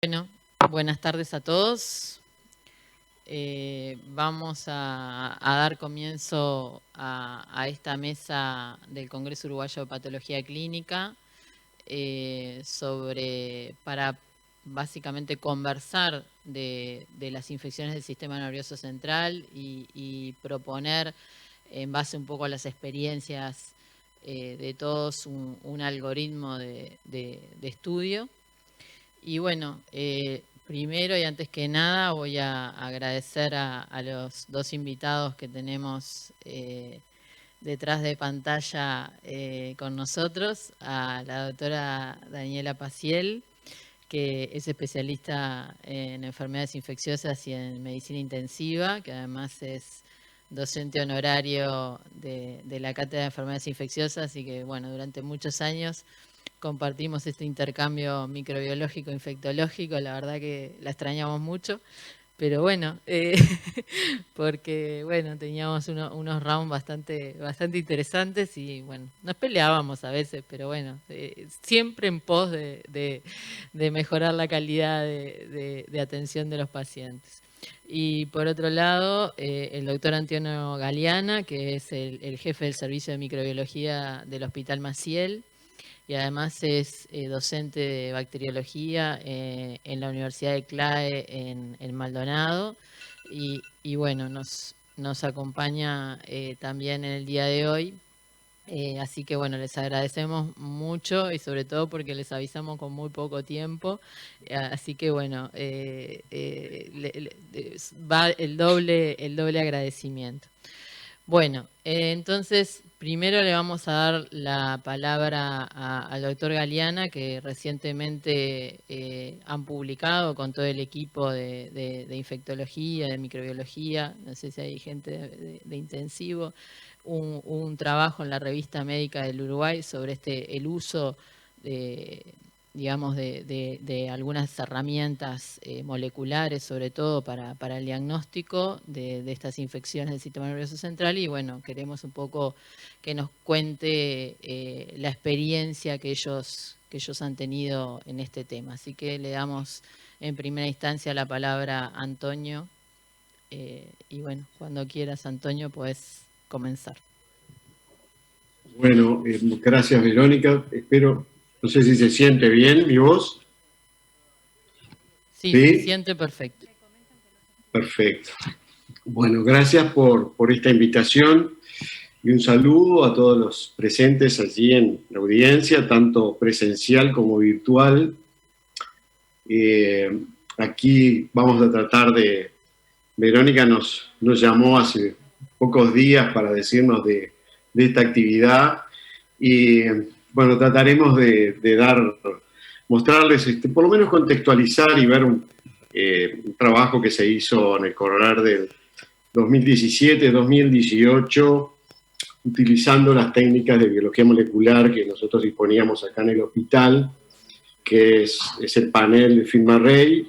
Bueno, buenas tardes a todos. Vamos a dar comienzo a esta mesa del Congreso Uruguayo de Patología Clínica para básicamente conversar de las infecciones del sistema nervioso central y proponer, en base un poco a las experiencias de todos, un algoritmo de estudio. Y bueno, primero y antes que nada voy a agradecer a los dos invitados que tenemos detrás de pantalla con nosotros, a la doctora Daniela Paciel, que es especialista en enfermedades infecciosas y en medicina intensiva, que además es docente honorario de la Cátedra de Enfermedades Infecciosas y que, bueno, durante muchos años compartimos este intercambio microbiológico, infectológico. La verdad que la extrañamos mucho, pero bueno, porque bueno, teníamos unos rounds bastante interesantes y bueno, nos peleábamos a veces, pero bueno, siempre en pos de mejorar la calidad de atención de los pacientes. Y por otro lado, el doctor Antonio Galeana, que es el jefe del servicio de microbiología del Hospital Maciel, y además es docente de bacteriología en la Universidad de CLAE en Maldonado. Y bueno, nos acompaña también en el día de hoy. Así que bueno, les agradecemos mucho y sobre todo porque les avisamos con muy poco tiempo. Así que bueno, va el doble agradecimiento. Bueno, entonces primero le vamos a dar la palabra al doctor Galeana, que recientemente han publicado con todo el equipo de infectología, de microbiología, no sé si hay gente de intensivo, un trabajo en la Revista Médica del Uruguay sobre el uso digamos, de algunas herramientas moleculares, sobre todo para el diagnóstico de estas infecciones del sistema nervioso central. Y bueno, queremos un poco que nos cuente la experiencia que ellos han tenido en este tema. Así que le damos en primera instancia la palabra a Antonio. Y bueno, cuando quieras, Antonio, puedes comenzar. Bueno, gracias, Verónica. Espero, no sé si se siente bien mi voz. Sí, se ¿Sí? siente perfecto. Perfecto. Bueno, gracias por esta invitación y un saludo a todos los presentes allí en la audiencia, tanto presencial como virtual. Aquí vamos a tratar Verónica nos llamó hace pocos días para decirnos de esta actividad y bueno, trataremos de mostrarles, por lo menos contextualizar y ver un trabajo que se hizo en el correr del 2017-2018, utilizando las técnicas de biología molecular que nosotros disponíamos acá en el hospital, que es el panel de FilmArray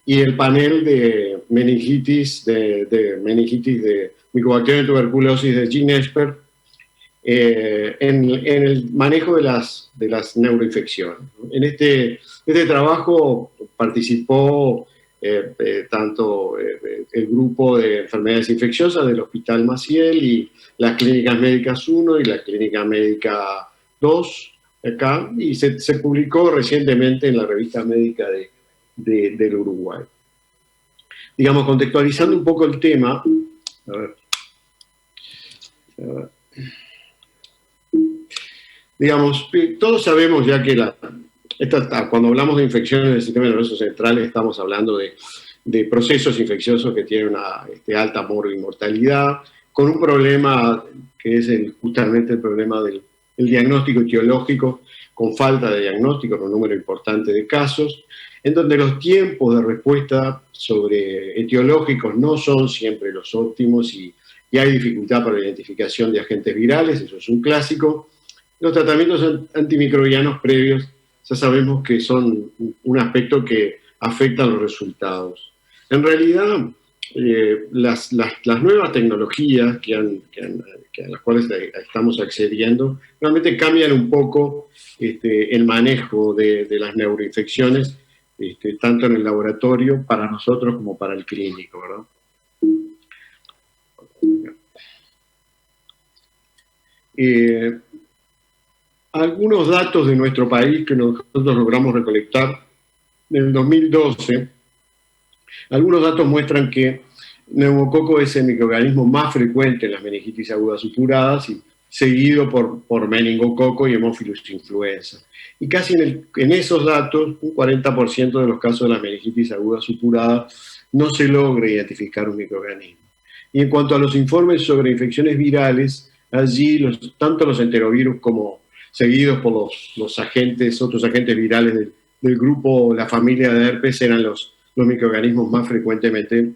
y el panel de meningitis, de Mycobacterium de tuberculosis de GeneXpert, en el manejo de las neuroinfecciones. En este trabajo participó tanto el grupo de enfermedades infecciosas del Hospital Maciel y las clínicas médicas 1 y la clínica médica 2 acá, y se publicó recientemente en la revista médica del Uruguay. Digamos, contextualizando un poco el tema, a ver, digamos, todos sabemos ya que cuando hablamos de infecciones del sistema nervioso central estamos hablando de procesos infecciosos que tienen una alta mortalidad, con un problema que es justamente el problema del diagnóstico etiológico, con falta de diagnóstico, con un número importante de casos, en donde los tiempos de respuesta sobre etiológicos no son siempre los óptimos y hay dificultad para la identificación de agentes virales, eso es un clásico. Los tratamientos antimicrobianos previos ya sabemos que son un aspecto que afecta a los resultados. En realidad, las nuevas tecnologías a las cuales estamos accediendo realmente cambian un poco el manejo de las neuroinfecciones tanto en el laboratorio para nosotros como para el clínico, ¿verdad? Algunos datos de nuestro país que nosotros logramos recolectar en el 2012, algunos datos muestran que neumococo es el microorganismo más frecuente en las meningitis agudas supuradas, y seguido por meningococo y Haemophilus influenza. Y casi en esos datos, un 40% de los casos de las meningitis agudas supuradas no se logra identificar un microorganismo. Y en cuanto a los informes sobre infecciones virales, allí tanto los enterovirus como seguidos por otros agentes virales del grupo, la familia de herpes, eran los microorganismos más frecuentemente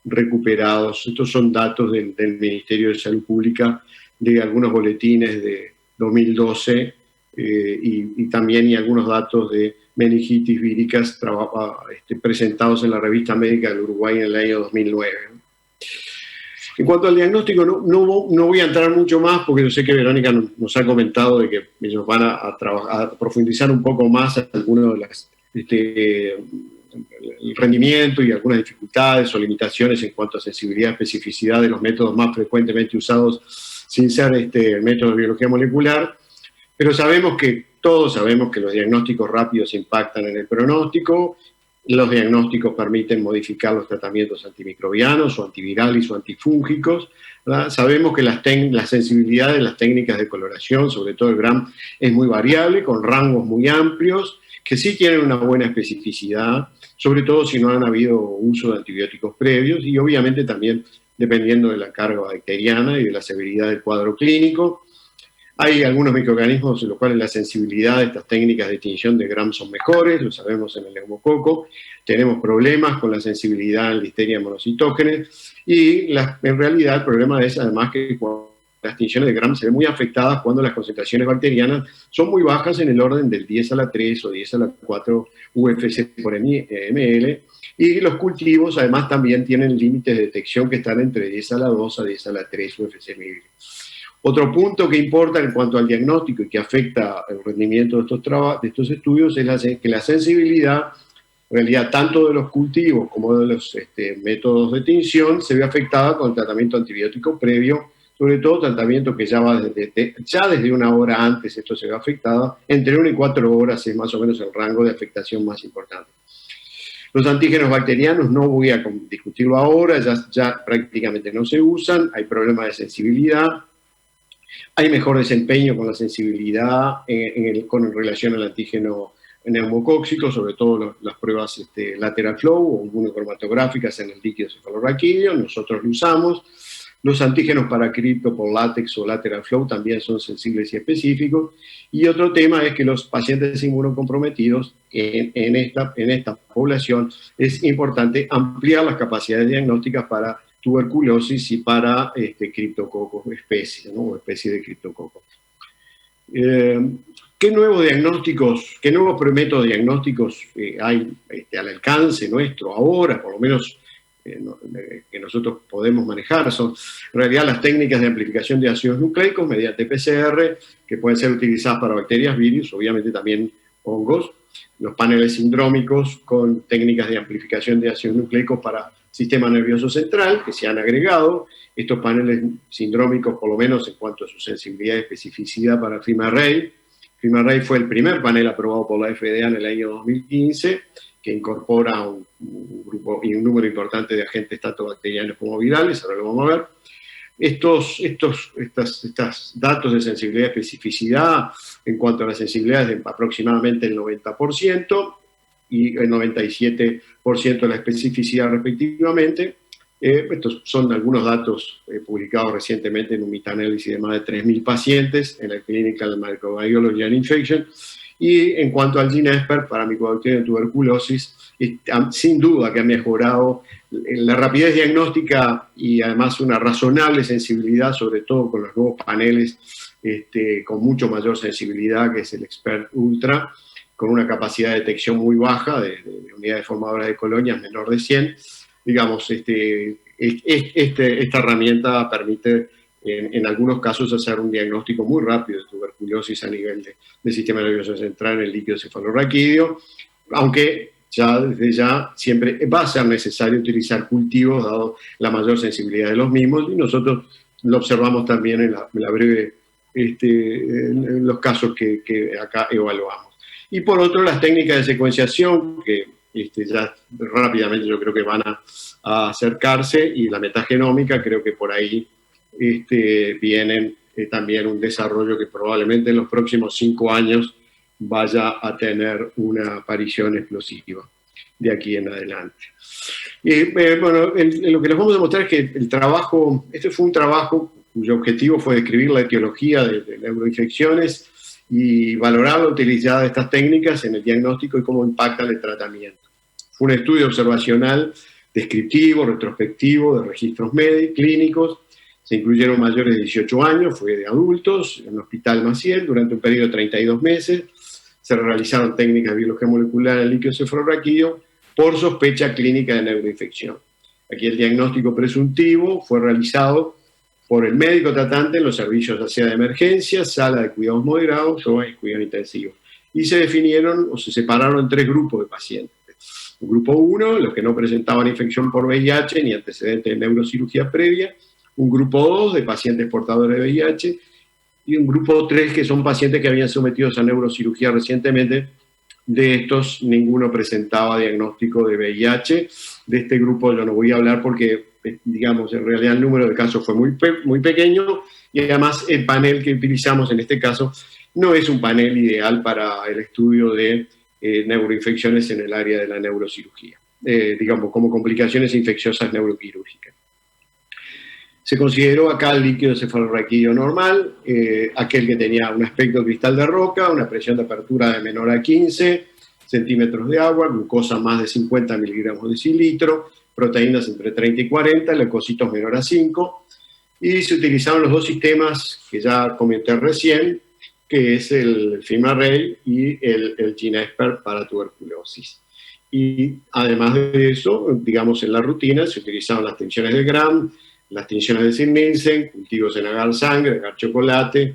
recuperados. Estos son datos del Ministerio de Salud Pública, de algunos boletines de 2012 y también algunos datos de meningitis víricas presentados en la Revista Médica del Uruguay en el año 2009. En cuanto al diagnóstico, no voy a entrar mucho más, porque yo sé que Verónica nos ha comentado de que ellos van a profundizar un poco más algunos de las el rendimiento y algunas dificultades o limitaciones en cuanto a sensibilidad y especificidad de los métodos más frecuentemente usados sin ser el método de biología molecular, pero todos sabemos que los diagnósticos rápidos impactan en el pronóstico. Los diagnósticos permiten modificar los tratamientos antimicrobianos o antivirales o antifúngicos, ¿verdad? Sabemos que la sensibilidad de las técnicas de coloración, sobre todo el GRAM, es muy variable, con rangos muy amplios, que sí tienen una buena especificidad, sobre todo si no han habido uso de antibióticos previos, y obviamente también dependiendo de la carga bacteriana y de la severidad del cuadro clínico. Hay algunos microorganismos en los cuales la sensibilidad de estas técnicas de tinción de Gram son mejores, lo sabemos en el neumococo. Tenemos problemas con la sensibilidad en Listeria monocitógenes, y en realidad el problema es además que las tinciones de Gram se ven muy afectadas cuando las concentraciones bacterianas son muy bajas, en el orden del 10 a la 3 o 10 a la 4 UFC por ml, y los cultivos además también tienen límites de detección que están entre 10 a la 2 a 10 a la 3 UFC ml. Otro punto que importa en cuanto al diagnóstico y que afecta el rendimiento de estos estudios es que la sensibilidad, en realidad, tanto de los cultivos como de los métodos de tinción, se ve afectada con el tratamiento antibiótico previo, sobre todo tratamiento que ya va desde una hora antes. Esto se ve afectado, entre 1 y 4 horas es más o menos el rango de afectación más importante. Los antígenos bacterianos no voy a discutirlo ahora, ya prácticamente no se usan, hay problemas de sensibilidad. Hay mejor desempeño con la sensibilidad con relación al antígeno neumocóxico, sobre todo las pruebas lateral flow o inmunocromatográficas en el líquido cefalorraquídeo, nosotros lo usamos. Los antígenos para cripto por látex o lateral flow también son sensibles y específicos. Y otro tema es que los pacientes inmunocomprometidos en esta población es importante ampliar las capacidades diagnósticas para tuberculosis y para criptococo, especie, ¿no? O especie de criptococo. ¿Qué nuevos métodos diagnósticos hay al alcance nuestro ahora, por lo menos que nosotros podemos manejar? Son en realidad las técnicas de amplificación de ácidos nucleicos mediante PCR, que pueden ser utilizadas para bacterias, virus, obviamente también hongos. Los paneles sindrómicos con técnicas de amplificación de ácidos nucleicos para sistema nervioso central, que se han agregado. Estos paneles sindrómicos, por lo menos en cuanto a su sensibilidad y especificidad para FIMARRAY. FIMARRAY fue el primer panel aprobado por la FDA en el año 2015, que incorpora un grupo y un número importante de agentes tanto bacterianos como virales. Ahora lo vamos a ver. Estos datos de sensibilidad y especificidad, en cuanto a la sensibilidad, es de aproximadamente el 90% y el 97% de la especificidad respectivamente. Estos son algunos datos publicados recientemente en un metaanálisis de más de 3.000 pacientes en la Clinical Microbiology and Infection. Y en cuanto al GeneXpert para micobacterias de tuberculosis, sin duda que ha mejorado la rapidez diagnóstica y además una razonable sensibilidad, sobre todo con los nuevos paneles con mucho mayor sensibilidad, que es el Expert Ultra, con una capacidad de detección muy baja de unidades formadoras de colonias menor de 100. Digamos, esta herramienta permite en algunos casos hacer un diagnóstico muy rápido de tuberculosis a nivel del sistema nervioso central en el líquido cefalorraquídeo, aunque desde ya siempre va a ser necesario utilizar cultivos, dado la mayor sensibilidad de los mismos, y nosotros lo observamos también en la breve, en los casos que acá evaluamos. Y por otro, las técnicas de secuenciación, que ya rápidamente yo creo que van a acercarse, y la metagenómica, creo que por ahí vienen también un desarrollo que probablemente en los próximos 5 años vaya a tener una aparición explosiva de aquí en adelante. Bueno, lo que les vamos a mostrar es que el trabajo, este fue un trabajo cuyo objetivo fue describir la etiología de neuroinfecciones y valorar la utilidad de estas técnicas en el diagnóstico y cómo impactan el tratamiento. Fue un estudio observacional, descriptivo, retrospectivo, de registros clínicos. Se incluyeron mayores de 18 años, fue de adultos, en el Hospital Maciel, durante un periodo de 32 meses. Se realizaron técnicas de biología molecular en líquido cefalorraquídeo por sospecha clínica de neuroinfección. Aquí el diagnóstico presuntivo fue realizado por el médico tratante en los servicios ya sea de emergencia, sala de cuidados moderados o en cuidado intensivo. Y se definieron o se separaron en 3 grupos de pacientes. Un grupo 1, los que no presentaban infección por VIH ni antecedentes de neurocirugía previa. Un grupo 2, de pacientes portadores de VIH. Y un grupo 3, que son pacientes que habían sometidos a neurocirugía recientemente. De estos, ninguno presentaba diagnóstico de VIH. De este grupo yo no voy a hablar porque, digamos, en realidad el número de casos fue muy pequeño, y además el panel que utilizamos en este caso no es un panel ideal para el estudio de neuroinfecciones en el área de la neurocirugía, digamos, como complicaciones infecciosas neuroquirúrgicas. Se consideró acá el líquido cefalorraquídeo normal, aquel que tenía un aspecto cristal de roca, una presión de apertura de menor a 15 centímetros de agua, glucosa más de 50 miligramos de decilitro, proteínas entre 30 y 40, leucocitos menor a 5, y se utilizaron los 2 sistemas que ya comenté recién, que es el FilmArray y el GeneXpert para tuberculosis. Y además de eso, digamos, en la rutina se utilizaban las tensiones de Gram, las tinciones de Sid-Nielsen, cultivos en agar sangre, agar chocolate,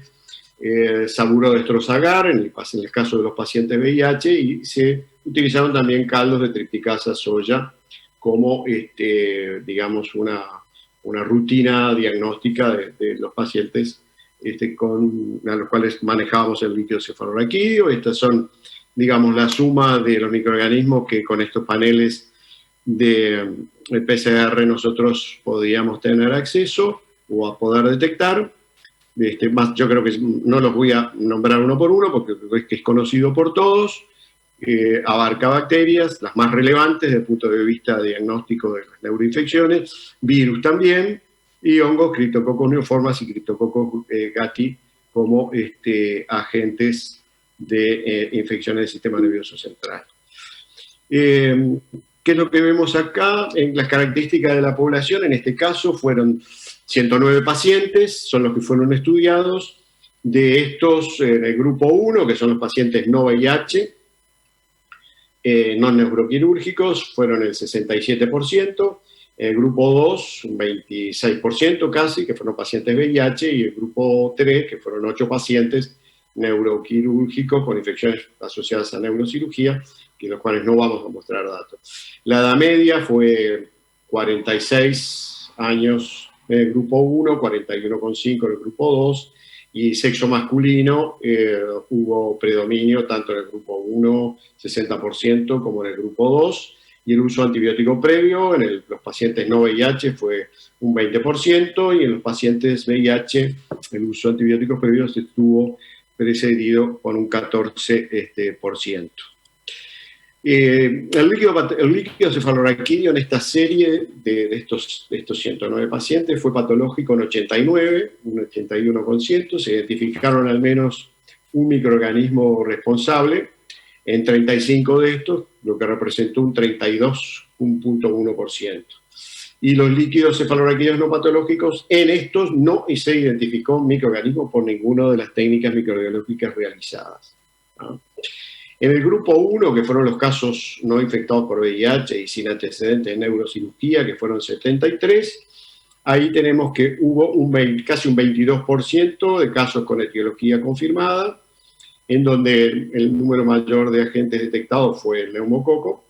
saburo de estrozagar en el caso de los pacientes VIH, y se utilizaron también caldos de tripticasa soya como, digamos, una rutina diagnóstica de los pacientes a los cuales manejábamos el líquido cefalorraquídeo. Estas son, digamos, la suma de los microorganismos que con estos paneles de PCR nosotros podíamos tener acceso o a poder detectar. Más, yo creo que no los voy a nombrar uno por uno porque es conocido por todos. Abarca bacterias, las más relevantes desde el punto de vista diagnóstico de las neuroinfecciones, virus también, y hongos, Cryptococcus neoformas y Cryptococcus gattii como agentes de infecciones del sistema nervioso central. ¿Qué es lo que vemos acá? En las características de la población, en este caso fueron 109 pacientes, son los que fueron estudiados. De estos, el grupo 1, que son los pacientes no VIH, no neuroquirúrgicos, fueron el 67%. El grupo 2, un 26% casi, que fueron pacientes VIH, y el grupo 3, que fueron 8 pacientes neuroquirúrgicos con infecciones asociadas a neurocirugía, de los cuales no vamos a mostrar datos. La edad media fue 46 años en el grupo 1, 41,5 en el grupo 2, y sexo masculino hubo predominio tanto en el grupo 1, 60%, como en el grupo 2, y el uso antibiótico previo en los pacientes no VIH fue un 20%, y en los pacientes VIH el uso de antibióticos previos estuvo precedido con un 14%. El líquido cefalorraquídeo en esta serie de estos 109 pacientes fue patológico en 89, un 81%, se identificaron al menos un microorganismo responsable en 35 de estos, lo que representó un 32,1%. Y los líquidos cefalorraquídeos no patológicos, en estos no se identificó microorganismo por ninguna de las técnicas microbiológicas realizadas, ¿no? En el grupo 1, que fueron los casos no infectados por VIH y sin antecedentes de neurocirugía, que fueron 73, ahí tenemos que hubo casi un 22% de casos con etiología confirmada, en donde el número mayor de agentes detectados fue el neumococo,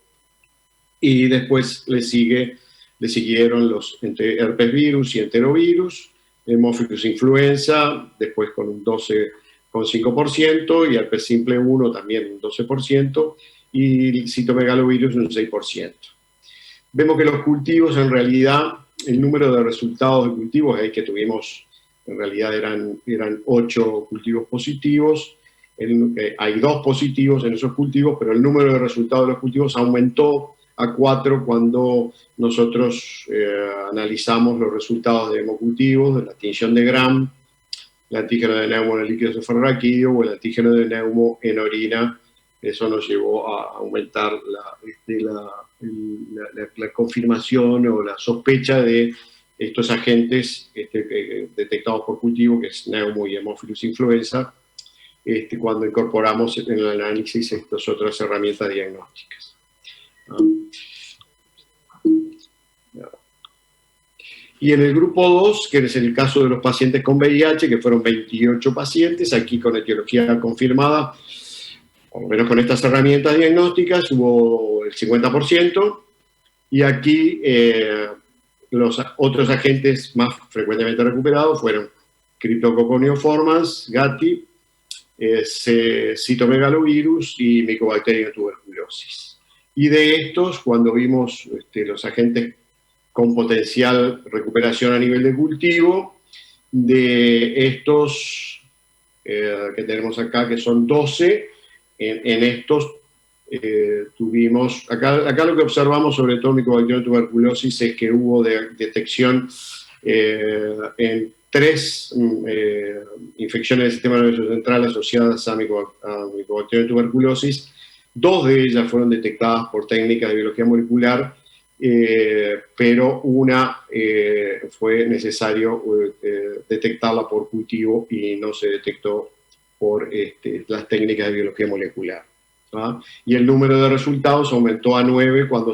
y después le siguieron los herpes virus y enterovirus, Haemophilus influenza, después con un 12,5%, y herpes simple 1 también un 12%, y citomegalovirus un 6%. Vemos que los cultivos, en realidad, el número de resultados de cultivos es que tuvimos, en realidad eran 8 cultivos positivos, hay 2 positivos en esos cultivos, pero el número de resultados de los cultivos aumentó a 4 cuando nosotros analizamos los resultados de hemocultivos, de la tinción de Gram, el antígeno de neumo en el líquido cefalorraquídeo o el antígeno de neumo en orina. Eso nos llevó a aumentar la confirmación o la sospecha de estos agentes detectados por cultivo, que es neumo y Haemophilus influenza, cuando incorporamos en el análisis estas otras herramientas diagnósticas. Y en el grupo 2, que es el caso de los pacientes con VIH, que fueron 28 pacientes, aquí con etiología confirmada, por lo menos con estas herramientas diagnósticas, hubo el 50%, y aquí los otros agentes más frecuentemente recuperados fueron Cryptococcus neoformans, GATI, citomegalovirus y Mycobacterium tuberculosis. Y de estos, cuando vimos los agentes con potencial recuperación a nivel de cultivo, de estos que tenemos acá, que son 12, en estos tuvimos, acá lo que observamos sobre todo Mycobacterium tuberculosis es que hubo detección en 3 infecciones del sistema nervioso central asociadas a Mycobacterium tuberculosis. 2 de ellas fueron detectadas por técnicas de biología molecular, pero una fue necesario detectarla por cultivo y no se detectó por las técnicas de biología molecular. ¿Ah? Y el número de resultados aumentó a 9 cuando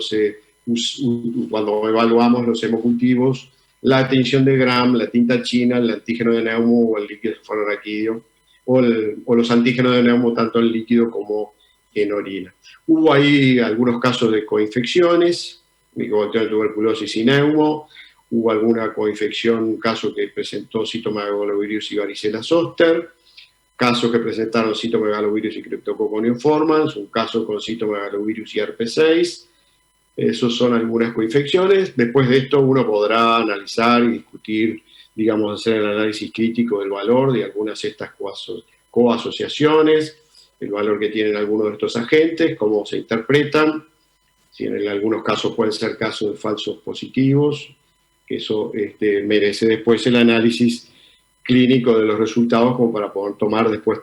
evaluamos los hemocultivos, la tinción de Gram, la tinta china, el antígeno de neumo o el líquido cefalorraquídeo, o los antígenos de neumo tanto en líquido como en orina. Hubo ahí algunos casos de coinfecciones, Mycobacterium tuberculosis y neumo, hubo alguna coinfección, un caso que presentó citomegalovirus y varicela zoster, casos que presentaron citomegalovirus y Cryptococcus neoformans, un caso con citomegalovirus y herpes 6. Esos son algunas coinfecciones. Después de esto uno podrá analizar y discutir, digamos, hacer el análisis crítico del valor de algunas de estas coasociaciones, el valor que tienen algunos de estos agentes, cómo se interpretan, si en algunos casos pueden ser casos de falsos positivos, que eso merece después el análisis clínico de los resultados como para poder tomar después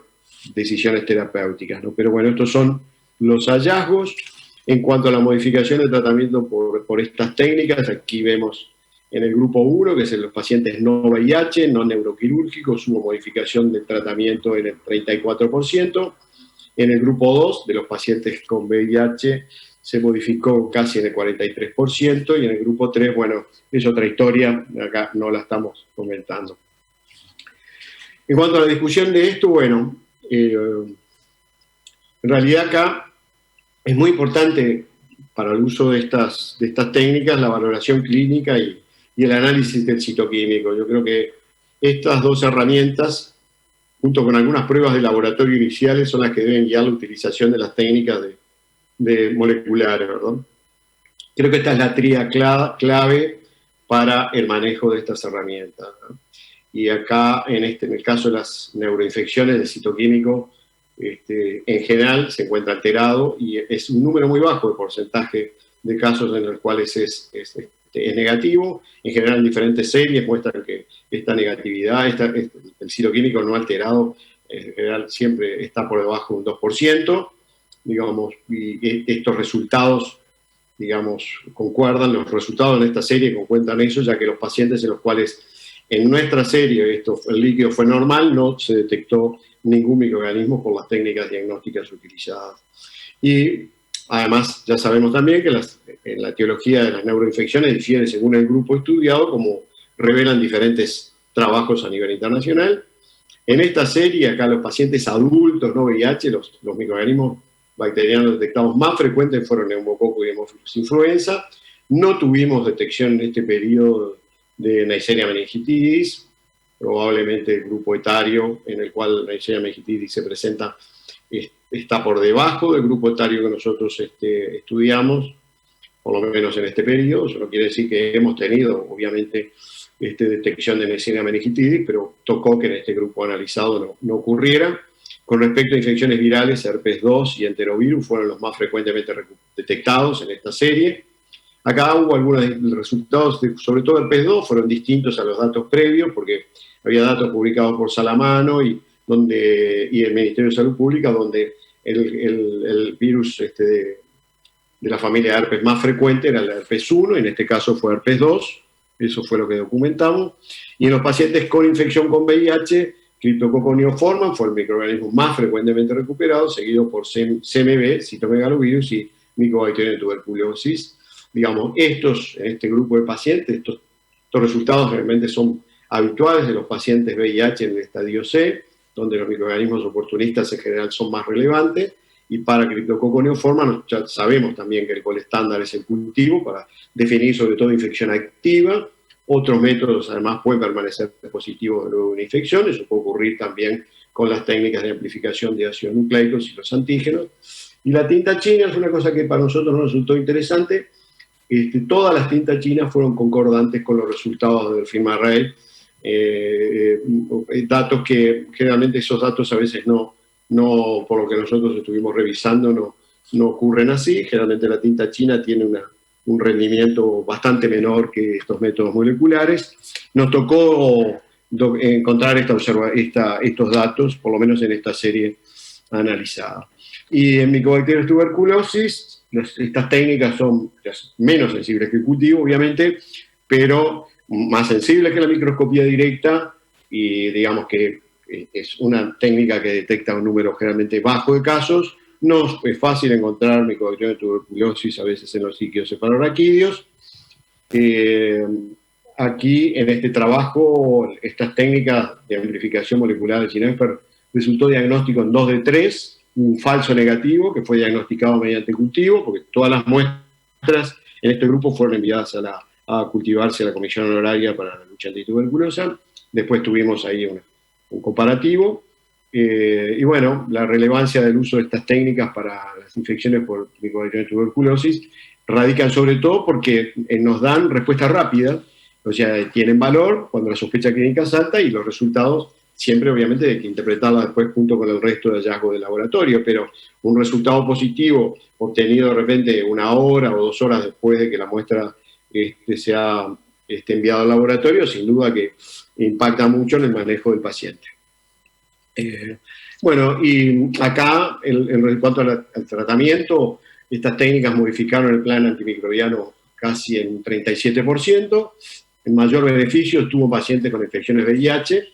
decisiones terapéuticas, ¿no? Pero bueno, estos son los hallazgos. En cuanto a la modificación de tratamiento por estas técnicas, aquí vemos en el grupo 1, que es en los pacientes no VIH, no neuroquirúrgicos, hubo modificación del tratamiento en el 34%. En el grupo 2, de los pacientes con VIH, se modificó casi en el 43%, y en el grupo 3, bueno, es otra historia, acá no la estamos comentando. En cuanto a la discusión de esto, bueno, en realidad acá es muy importante para el uso de estas técnicas la valoración clínica y el análisis del citoquímico. Yo creo que estas 2 herramientas, junto con algunas pruebas de laboratorio iniciales, son las que deben guiar la utilización de las técnicas de moleculares, ¿verdad? Creo que esta es la tríada clave para el manejo de estas herramientas, ¿no? Y acá, en el caso de las neuroinfecciones, el citoquímico en general se encuentra alterado, y es un número muy bajo de porcentaje de casos en los cuales es negativo. En general, diferentes series muestran que esta negatividad, el citoquímico no alterado, en general siempre está por debajo de un 2%, digamos, y estos resultados, digamos, concuerdan, los resultados en esta serie concuentan eso, ya que los pacientes en los cuales en nuestra serie el líquido fue normal, no se detectó ningún microorganismo por las técnicas diagnósticas utilizadas. Y además ya sabemos también que en la etiología de las neuroinfecciones difiere según el grupo estudiado, como revelan diferentes trabajos a nivel internacional. En esta serie, acá los pacientes adultos no VIH, los microorganismos bacterianos detectados más frecuentes fueron neumococo y Haemophilus influenza. No tuvimos detección en este periodo de Neisseria meningitidis, probablemente el grupo etario en el cual Neisseria meningitidis se presenta está por debajo del grupo etario que nosotros estudiamos, por lo menos en este periodo. Eso no quiere decir que hemos tenido, obviamente, detección de Neisseria meningitidis, pero tocó que en este grupo analizado no ocurriera. Con respecto a infecciones virales, herpes 2 y enterovirus fueron los más frecuentemente detectados en esta serie. Acá hubo algunos resultados, sobre todo herpes 2, fueron distintos a los datos previos, porque había datos publicados por Salamano y el Ministerio de Salud Pública, donde el virus de la familia de herpes más frecuente era el herpes 1, en este caso fue herpes 2, eso fue lo que documentamos. Y en los pacientes con infección con VIH, Cryptococcus neoformans fue el microorganismo más frecuentemente recuperado, seguido por CMV, citomegalovirus y Mycobacterium tuberculosis. Digamos, en este grupo de pacientes, estos resultados realmente son habituales de los pacientes VIH en el estadio C, donde los microorganismos oportunistas en general son más relevantes, y para Cryptococcus neoformans ya sabemos también que el gol estándar es el cultivo para definir sobre todo infección activa. Otros métodos además pueden permanecer positivos luego de una infección, eso puede ocurrir también con las técnicas de amplificación de ácidos nucleicos y los antígenos. Y la tinta china es una cosa que para nosotros nos resultó interesante. Todas las tintas chinas fueron concordantes con los resultados del FilmArray, datos que generalmente esos datos a veces no, por lo que nosotros estuvimos revisando, no ocurren así. Generalmente la tinta china tiene un rendimiento bastante menor que estos métodos moleculares. Nos tocó encontrar estos datos, por lo menos en esta serie analizada. Y en Mycobacterium tuberculosis, estas técnicas son menos sensibles que el cultivo, obviamente, pero más sensibles que la microscopía directa, y digamos que es una técnica que detecta un número generalmente bajo de casos. No es fácil encontrar Mycobacterium tuberculosis a veces en los líquidos cefalorraquídeos. Aquí, en este trabajo, estas técnicas de amplificación molecular de Ginevra resultó diagnóstico en 2 de 3, un falso negativo que fue diagnosticado mediante cultivo, porque todas las muestras en este grupo fueron enviadas a cultivarse a la Comisión Honoraria para la Lucha Antituberculosa. Después tuvimos ahí un comparativo. Y bueno, la relevancia del uso de estas técnicas para las infecciones por Mycobacterium tuberculosis radican sobre todo porque nos dan respuesta rápida, o sea, tienen valor cuando la sospecha clínica es alta, y los resultados siempre obviamente hay que interpretarla después junto con el resto de hallazgos de laboratorio, pero un resultado positivo obtenido de repente 1 hora o 2 horas después de que la muestra sea enviada al laboratorio, sin duda que impacta mucho en el manejo del paciente. Bueno, y acá, en cuanto al tratamiento, estas técnicas modificaron el plan antimicrobiano casi en 37%. El mayor beneficio tuvo pacientes con infecciones VIH,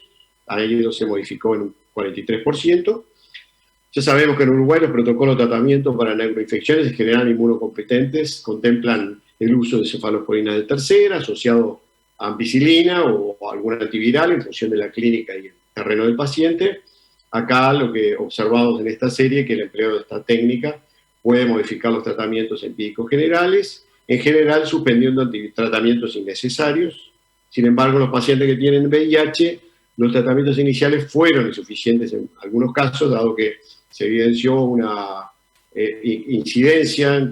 a ellos se modificó en un 43%. Ya sabemos que en Uruguay los protocolos de tratamiento para neuroinfecciones en general inmunocompetentes contemplan el uso de cefalosporina de tercera, asociado a ampicilina o algún antiviral en función de la clínica y el terreno del paciente. Acá lo que observamos en esta serie es que el empleo de esta técnica puede modificar los tratamientos empíricos generales, en general suspendiendo tratamientos innecesarios. Sin embargo, los pacientes que tienen VIH, los tratamientos iniciales fueron insuficientes en algunos casos, dado que se evidenció una incidencia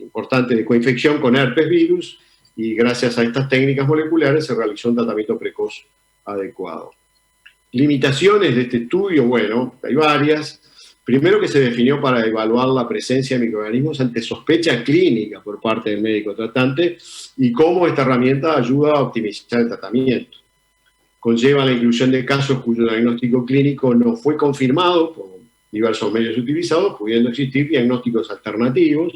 importante de coinfección con herpes virus, y gracias a estas técnicas moleculares se realizó un tratamiento precoz adecuado. Limitaciones de este estudio, bueno, hay varias. Primero, que se definió para evaluar la presencia de microorganismos ante sospecha clínica por parte del médico tratante, y cómo esta herramienta ayuda a optimizar el tratamiento. Conlleva la inclusión de casos cuyo diagnóstico clínico no fue confirmado por diversos medios utilizados, pudiendo existir diagnósticos alternativos.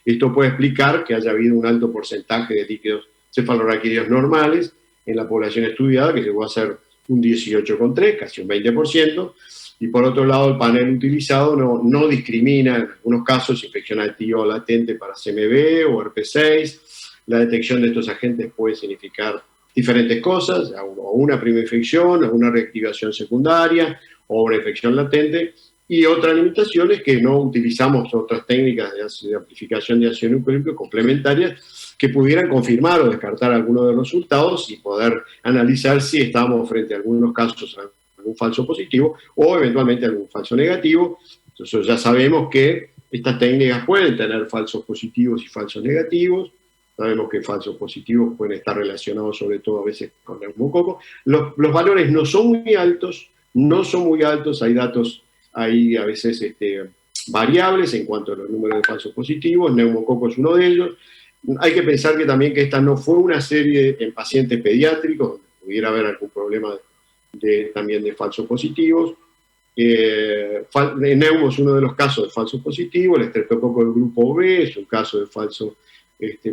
Esto puede explicar que haya habido un alto porcentaje de líquidos cefalorraquídeos normales en la población estudiada, que llegó a ser un 18,3, casi un 20%, y por otro lado el panel utilizado no discrimina en algunos casos infección activa o latente para CMV o herpes 6. La detección de estos agentes puede significar diferentes cosas, o una prima infección, o una reactivación secundaria, o una infección latente, Y otra limitación es que no utilizamos otras técnicas de amplificación de ácido nucleico complementarias que pudieran confirmar o descartar algunos de los resultados y poder analizar si estamos frente a algunos casos a algún falso positivo o eventualmente algún falso negativo. Entonces ya sabemos que estas técnicas pueden tener falsos positivos y falsos negativos. Sabemos que falsos positivos pueden estar relacionados sobre todo a veces con neumococo. Los valores no son muy altos, hay datos ahí a veces variables en cuanto a los números de falsos positivos, neumococo es uno de ellos. Hay que pensar que también que esta no fue una serie en pacientes pediátricos, donde pudiera haber algún problema también de falsos positivos. El neumo es uno de los casos de falso positivo, el estreptococo del grupo B es un caso de falso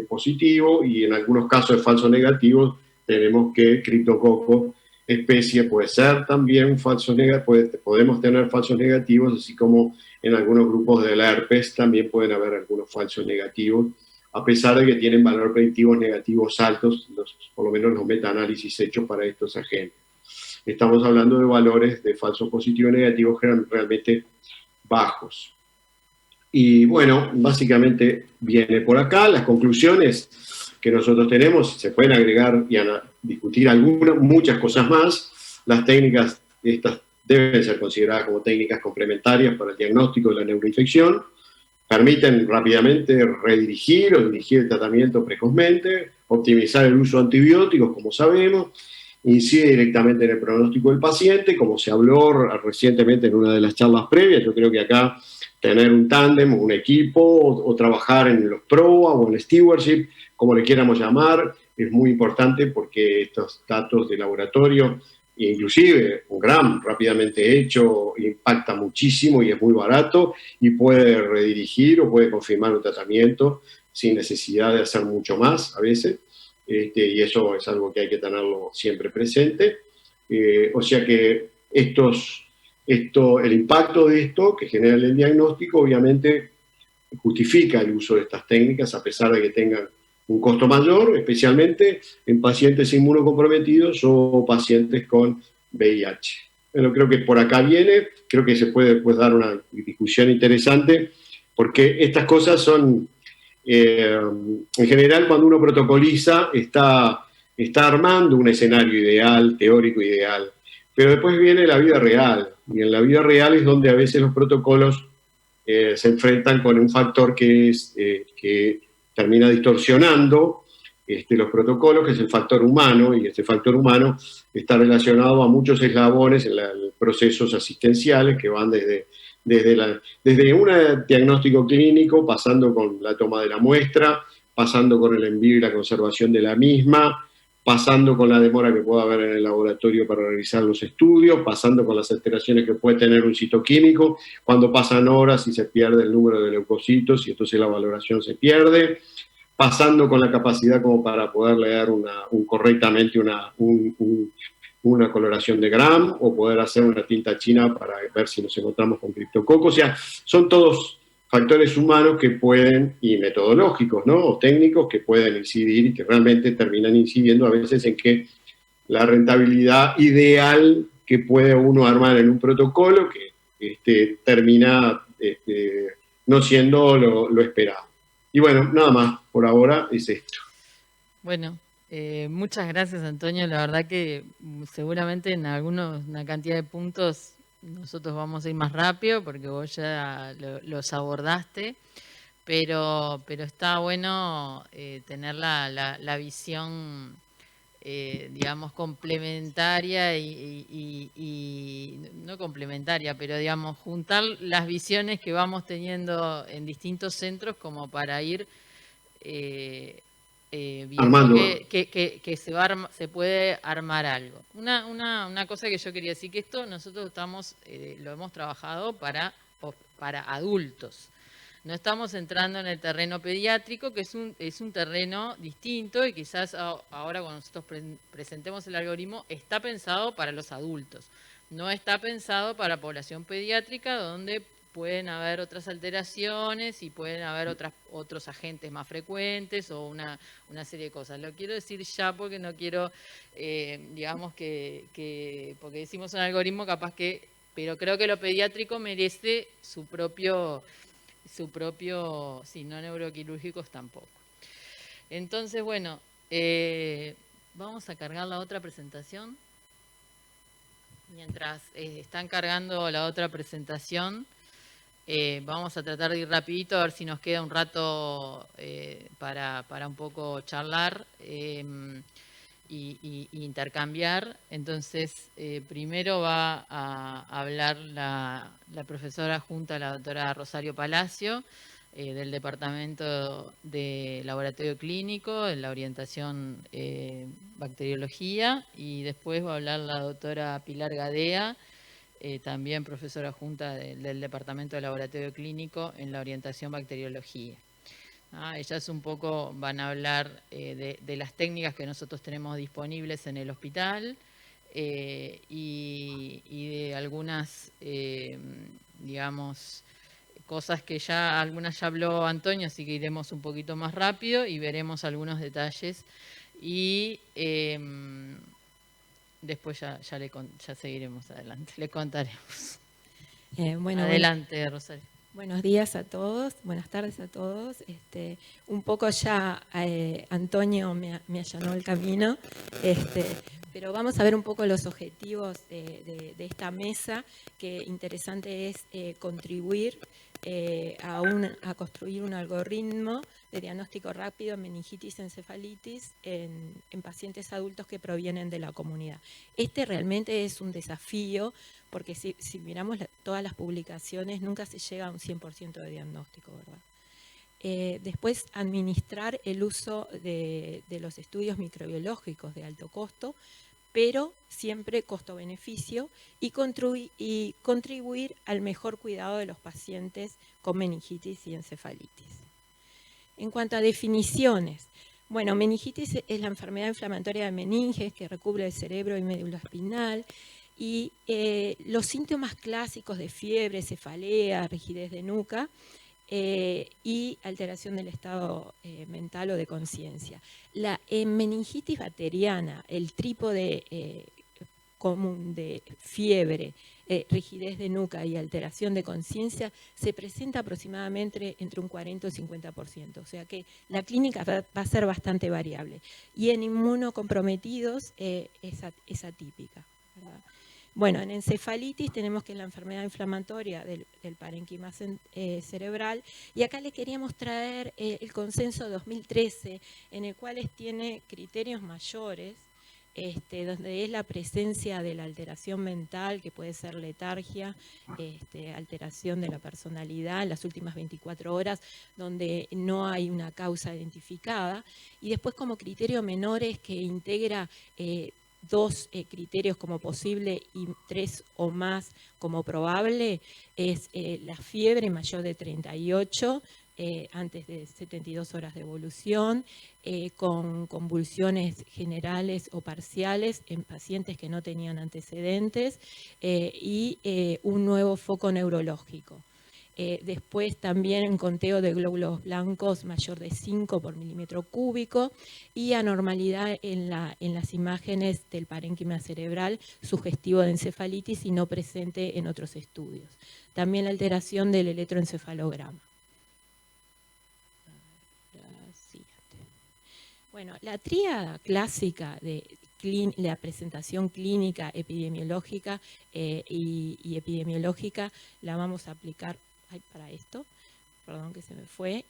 positivo, y en algunos casos de falso negativos tenemos que criptococo especie puede ser también falso negativo, podemos tener falsos negativos, así como en algunos grupos de la herpes también pueden haber algunos falsos negativos, a pesar de que tienen valores predictivos negativos altos, por lo menos los metaanálisis hechos para estos agentes. Estamos hablando de valores de falso positivo y negativo realmente bajos. Y bueno, básicamente viene por acá. Las conclusiones que nosotros tenemos, se pueden agregar y discutir muchas cosas más. Las técnicas estas deben ser consideradas como técnicas complementarias para el diagnóstico de la neuroinfección. Permiten rápidamente redirigir o dirigir el tratamiento precozmente, optimizar el uso de antibióticos, como sabemos, incide directamente en el pronóstico del paciente, como se habló recientemente en una de las charlas previas. Yo creo que acá tener un tándem, un equipo, o trabajar en los PROA o en el stewardship, como le quieramos llamar, es muy importante porque estos datos de laboratorio, inclusive un GRAM rápidamente hecho, impacta muchísimo y es muy barato y puede redirigir o puede confirmar un tratamiento sin necesidad de hacer mucho más a veces. Y eso es algo que hay que tenerlo siempre presente. O sea que el impacto de esto que genera el diagnóstico obviamente justifica el uso de estas técnicas a pesar de que tengan un costo mayor, especialmente en pacientes inmunocomprometidos o pacientes con VIH. Bueno, creo que por acá viene, creo que se puede pues, dar una discusión interesante, porque estas cosas son, en general cuando uno protocoliza, está armando un escenario ideal, teórico ideal, pero después viene la vida real, y en la vida real es donde a veces los protocolos se enfrentan con un factor que termina distorsionando los protocolos, que es el factor humano, y este factor humano está relacionado a muchos eslabones en los procesos asistenciales que van desde un diagnóstico clínico, pasando con la toma de la muestra, pasando con el envío y la conservación de la misma, pasando con la demora que pueda haber en el laboratorio para realizar los estudios, pasando con las alteraciones que puede tener un citoquímico, cuando pasan horas y se pierde el número de leucocitos y entonces la valoración se pierde, pasando con la capacidad como para poder leer correctamente una coloración de Gram o poder hacer una tinta china para ver si nos encontramos con criptococo. O sea, son todos factores humanos que pueden, y metodológicos, ¿no? O técnicos que pueden incidir y que realmente terminan incidiendo a veces en que la rentabilidad ideal que puede uno armar en un protocolo que termina no siendo lo esperado. Y bueno, nada más, por ahora es esto. Bueno, muchas gracias, Antonio. La verdad que seguramente en una cantidad de puntos nosotros vamos a ir más rápido porque vos ya los abordaste, pero está bueno tener la visión, digamos, complementaria y no complementaria, pero digamos, juntar las visiones que vamos teniendo en distintos centros como para ir viendo que se puede armar algo. Una cosa que yo quería decir, que esto nosotros lo hemos trabajado para adultos. No estamos entrando en el terreno pediátrico, que es un terreno distinto, y quizás ahora cuando nosotros presentemos el algoritmo está pensado para los adultos. No está pensado para población pediátrica, donde pueden haber otras alteraciones y pueden haber otros agentes más frecuentes o una serie de cosas. Lo quiero decir ya porque no quiero, digamos, porque decimos un algoritmo capaz que pero creo que lo pediátrico merece su propio, sí, no neuroquirúrgicos tampoco. Entonces, bueno, vamos a cargar la otra presentación. Mientras están cargando la otra presentación, vamos a tratar de ir rapidito, a ver si nos queda un rato para un poco charlar y intercambiar. Entonces, primero va a hablar la profesora adjunta, la doctora Rosario Palacio, del Departamento de Laboratorio Clínico, en la orientación bacteriología, y después va a hablar la doctora Pilar Gadea, también profesora adjunta del Departamento de Laboratorio Clínico en la orientación bacteriología. Ellas un poco van a hablar de las técnicas que nosotros tenemos disponibles en el hospital y de algunas, digamos, cosas que ya, algunas ya habló Antonio, así que iremos un poquito más rápido y veremos algunos detalles y después ya seguiremos adelante, le contaremos. Adelante, Rosario. Buenos días a todos, buenas tardes a todos. Un poco ya Antonio me allanó el camino, pero vamos a ver un poco los objetivos de esta mesa, que interesante es contribuir a construir un algoritmo de diagnóstico rápido en meningitis encefalitis en pacientes adultos que provienen de la comunidad. Realmente es un desafío, porque si miramos todas las publicaciones, nunca se llega a un 100% de diagnóstico, ¿verdad? Después, administrar el uso de los estudios microbiológicos de alto costo, pero siempre costo-beneficio, y contribuir al mejor cuidado de los pacientes con meningitis y encefalitis. En cuanto a definiciones, bueno, meningitis es la enfermedad inflamatoria de meninges que recubre el cerebro y médula espinal, y los síntomas clásicos de fiebre, cefalea, rigidez de nuca y alteración del estado mental o de conciencia. La meningitis bacteriana, el trípode común de fiebre, rigidez de nuca y alteración de conciencia, se presenta aproximadamente entre un 40 y 50%, o sea que la clínica va a ser bastante variable. Y en inmunocomprometidos es atípica, ¿verdad? Bueno, en encefalitis tenemos que es la enfermedad inflamatoria del parénquima cerebral, y acá le queríamos traer el consenso 2013, en el cual tiene criterios mayores, donde es la presencia de la alteración mental, que puede ser letargia, alteración de la personalidad en las últimas 24 horas, donde no hay una causa identificada, y después como criterio menores que integra 2 criterios como posible y 3 o más como probable, es la fiebre mayor de 38, antes de 72 horas de evolución, con convulsiones generales o parciales en pacientes que no tenían antecedentes, y un nuevo foco neurológico. Después también un conteo de glóbulos blancos mayor de 5 por milímetro cúbico, y anormalidad en las imágenes del parénquima cerebral sugestivo de encefalitis y no presente en otros estudios. También la alteración del electroencefalograma. Bueno, la tríada clásica de la presentación clínica, epidemiológica y epidemiológica la vamos a aplicar para esto. Perdón que se me fue.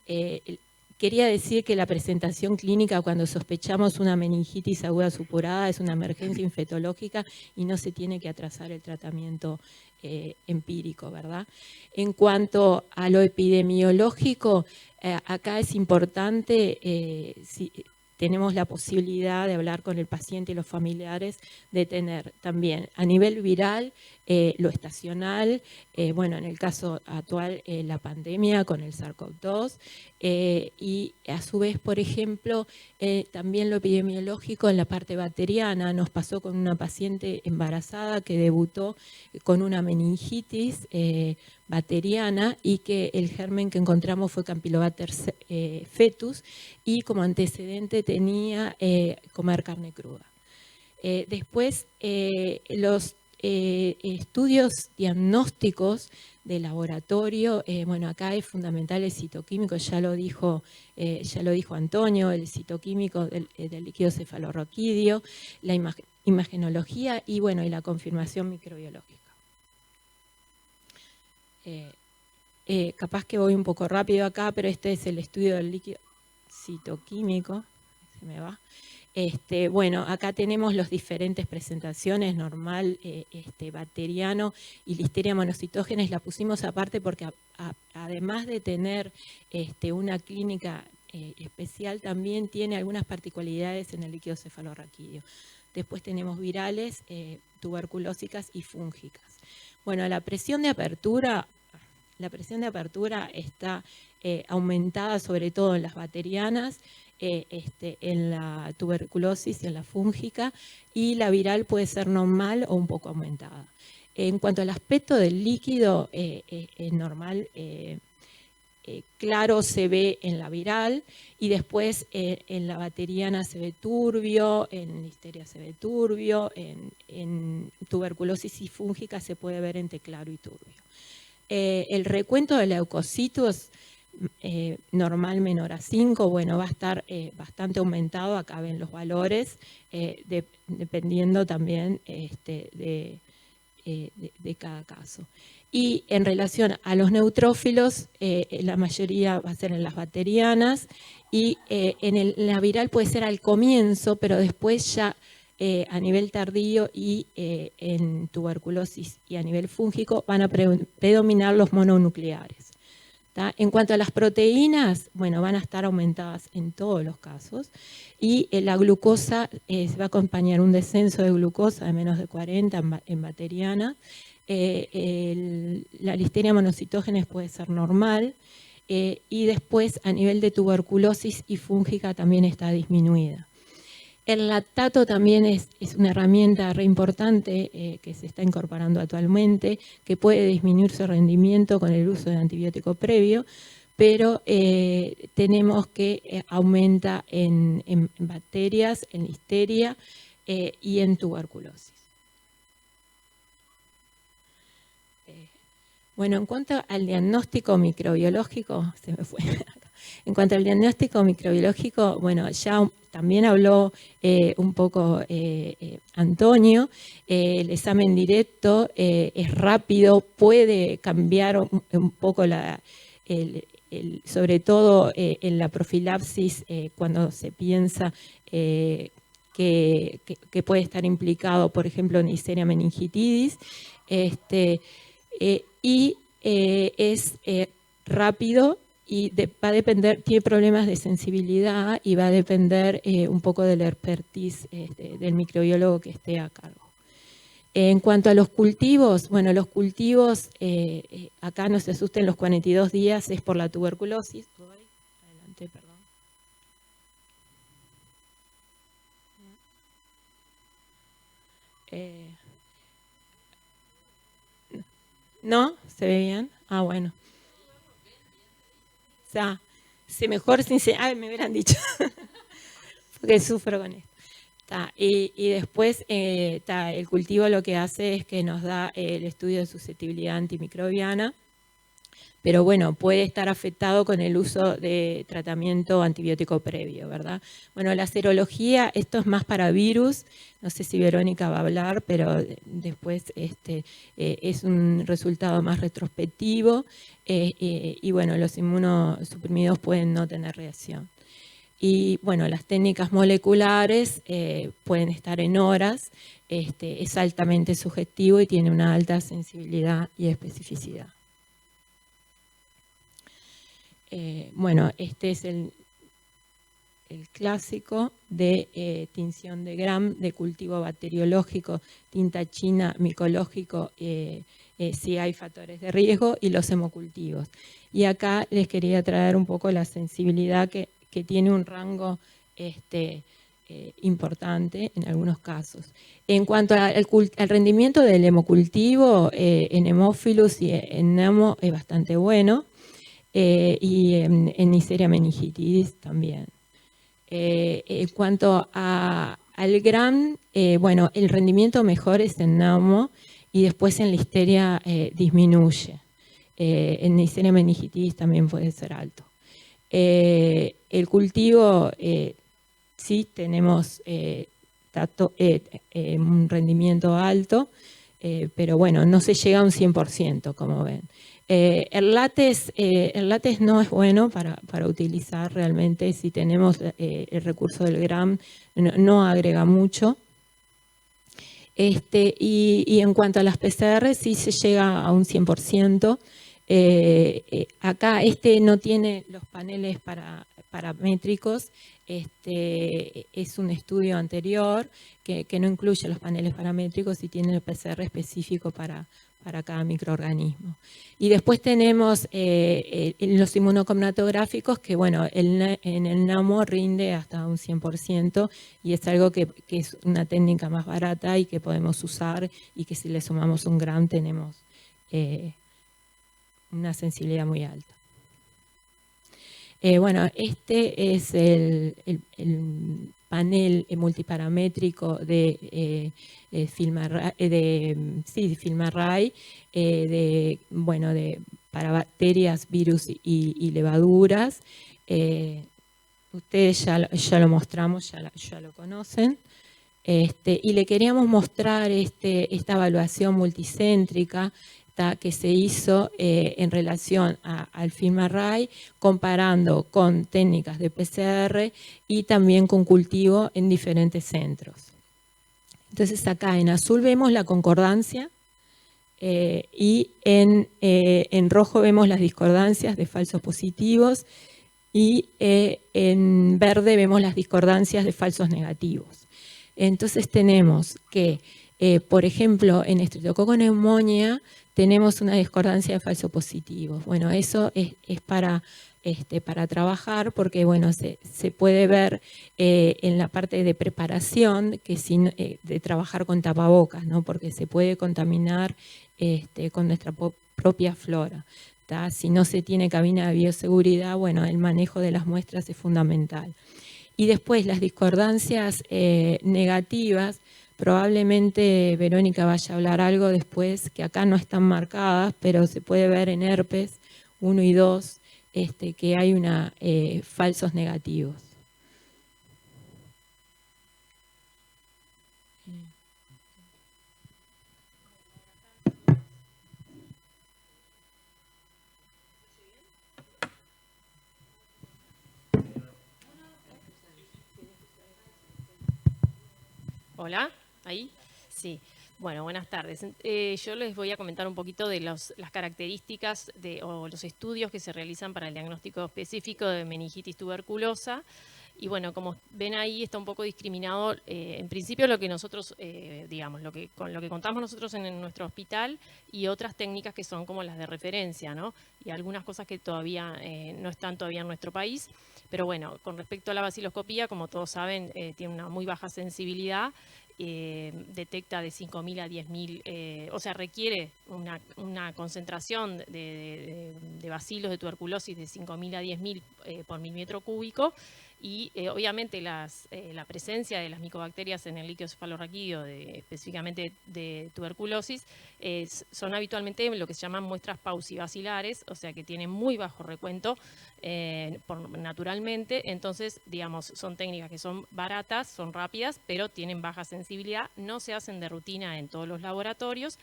Quería decir que la presentación clínica, cuando sospechamos una meningitis aguda supurada, es una emergencia infectológica y no se tiene que atrasar el tratamiento empírico, ¿verdad? En cuanto a lo epidemiológico, acá es importante, tenemos la posibilidad de hablar con el paciente y los familiares, de tener también a nivel viral lo estacional, bueno, en el caso actual la pandemia con el SARS-CoV-2, y a su vez, por ejemplo, también lo epidemiológico en la parte bacteriana. Nos pasó con una paciente embarazada que debutó con una meningitis bacteriana, y que el germen que encontramos fue Campylobacter fetus, y como antecedente tenía comer carne cruda. Después, los estudios diagnósticos de laboratorio, bueno, acá es fundamental el citoquímico, ya lo dijo Antonio, el citoquímico del líquido cefalorraquídeo, la imagenología y, bueno, y la confirmación microbiológica. Capaz que voy un poco rápido acá, pero este es el estudio del líquido citoquímico, se me va. Bueno, acá tenemos las diferentes presentaciones, normal, bacteriano y Listeria monocitógenes, la pusimos aparte porque además de tener una clínica especial, también tiene algunas particularidades en el líquido cefalorraquídeo. Después tenemos virales, tuberculósicas y fúngicas. Bueno, la presión de apertura está aumentada sobre todo en las bacterianas, en la tuberculosis y en la fúngica, y la viral puede ser normal o un poco aumentada. En cuanto al aspecto del líquido, es normal, claro se ve en la viral, y después en la bacteriana se ve turbio, en Listeria se ve turbio, en tuberculosis y fúngica se puede ver entre claro y turbio. El recuento de leucocitos normal menor a 5, bueno, va a estar bastante aumentado, acá ven los valores, dependiendo también de cada caso. Y en relación a los neutrófilos, la mayoría va a ser en las bacterianas, y en la viral puede ser al comienzo, pero después ya a nivel tardío y en tuberculosis y a nivel fúngico van a predominar los mononucleares. En cuanto a las proteínas, bueno, van a estar aumentadas en todos los casos, y la glucosa se va a acompañar un descenso de glucosa de menos de 40 en bacteriana. La Listeria monocitógenes puede ser normal, y después a nivel de tuberculosis y fúngica también está disminuida. El lactato también es una herramienta re importante que se está incorporando actualmente, que puede disminuir su rendimiento con el uso de antibiótico previo, pero tenemos que aumenta en bacterias, en Listeria y en tuberculosis. Bueno, en cuanto al diagnóstico microbiológico, se me fue acá. En cuanto al diagnóstico microbiológico, bueno, ya también habló un poco Antonio. El examen directo es rápido, puede cambiar un poco sobre todo en la profilaxis, cuando se piensa que puede estar implicado, por ejemplo, en Neisseria meningitidis, y es rápido, y va a depender, tiene problemas de sensibilidad, y va a depender un poco del expertise del microbiólogo que esté a cargo. En cuanto a los cultivos, bueno, los cultivos, acá no se asusten, los 42 días es por la tuberculosis. Adelante, perdón. ¿No? ¿Se ve bien? Ah, bueno. O sea, se mejor sin... me hubieran dicho. Porque sufro con esto. Y después el cultivo lo que hace es que nos da el estudio de susceptibilidad antimicrobiana, pero bueno, puede estar afectado con el uso de tratamiento antibiótico previo, ¿verdad? Bueno, la serología, esto es más para virus, no sé si Verónica va a hablar, pero después es un resultado más retrospectivo, y bueno, los inmunosuprimidos pueden no tener reacción. Y bueno, las técnicas moleculares pueden estar en horas, es altamente subjetivo y tiene una alta sensibilidad y especificidad. Bueno, este es el clásico de tinción de Gram, de cultivo bacteriológico, tinta china, micológico, si hay factores de riesgo, y los hemocultivos. Y acá les quería traer un poco la sensibilidad que tiene un rango importante en algunos casos. En cuanto al rendimiento del hemocultivo, en Haemophilus y en Nemo es bastante bueno, y en Neisseria meningitidis también. En cuanto al Gram, bueno, el rendimiento mejor es en Nemo, y después en listeria disminuye. En listeria meningitis también puede ser alto. El cultivo, sí tenemos un rendimiento alto, pero bueno, no se llega a un 100%, como ven. El látex no es bueno para utilizar realmente. Si tenemos el recurso del GRAM, no agrega mucho. Y en cuanto a las PCR, sí se llega a un 100%. Acá no tiene los paneles paramétricos. Es un estudio anterior que no incluye los paneles paramétricos y tiene el PCR específico para cada microorganismo. Y después tenemos los inmunocromatográficos que, bueno, en el NAMO rinde hasta un 100% y es algo que es una técnica más barata y que podemos usar y que si le sumamos un GRAM tenemos una sensibilidad muy alta. Bueno, este es el panel multiparamétrico de FilmArray, para bacterias, virus y levaduras. Ustedes ya lo mostramos, ya lo conocen. Y le queríamos mostrar esta evaluación multicéntrica que se hizo en relación al FilmArray, comparando con técnicas de PCR y también con cultivo en diferentes centros. Entonces acá en azul vemos la concordancia y en rojo vemos las discordancias de falsos positivos y en verde vemos las discordancias de falsos negativos. Entonces tenemos que, por ejemplo, en Streptococcus pneumoniae tenemos una discordancia de falsos positivos. Bueno, eso es para trabajar porque, bueno, se puede ver en la parte de preparación de trabajar con tapabocas, ¿no? Porque se puede contaminar con nuestra propia flora. Si no se tiene cabina de bioseguridad, bueno, el manejo de las muestras es fundamental. Y después las discordancias negativas, probablemente Verónica vaya a hablar algo después, que acá no están marcadas, pero se puede ver en herpes 1 y 2, que hay falsos negativos. Hola, ¿ahí? Sí. Bueno, buenas tardes. Yo les voy a comentar un poquito de las características o los estudios que se realizan para el diagnóstico específico de meningitis tuberculosa. Y bueno, como ven ahí está un poco discriminado, en principio lo que nosotros, con lo que contamos nosotros en nuestro hospital y otras técnicas que son como las de referencia, ¿no? Y algunas cosas que todavía no están todavía en nuestro país. Pero bueno, con respecto a la baciloscopía, como todos saben, tiene una muy baja sensibilidad. Detecta de 5.000 a 10.000, o sea, requiere una concentración de bacilos de tuberculosis de 5.000 a 10.000 por milímetro cúbico y obviamente la presencia de las micobacterias en el líquido cefalorraquídeo, específicamente de tuberculosis, son habitualmente lo que se llaman muestras paucibacilares, o sea que tienen muy bajo recuento naturalmente. Entonces, digamos, son técnicas que son baratas, son rápidas, pero tienen baja sensibilidad, no se hacen de rutina en todos los laboratorios.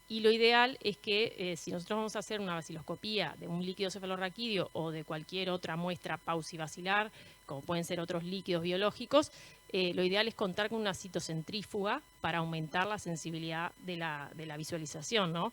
Y lo ideal es que si nosotros vamos a hacer una baciloscopía de un líquido cefalorraquídeo o de cualquier otra muestra paucibacilar, como pueden ser otros líquidos biológicos, lo ideal es contar con una citocentrífuga para aumentar la sensibilidad de la visualización, ¿no?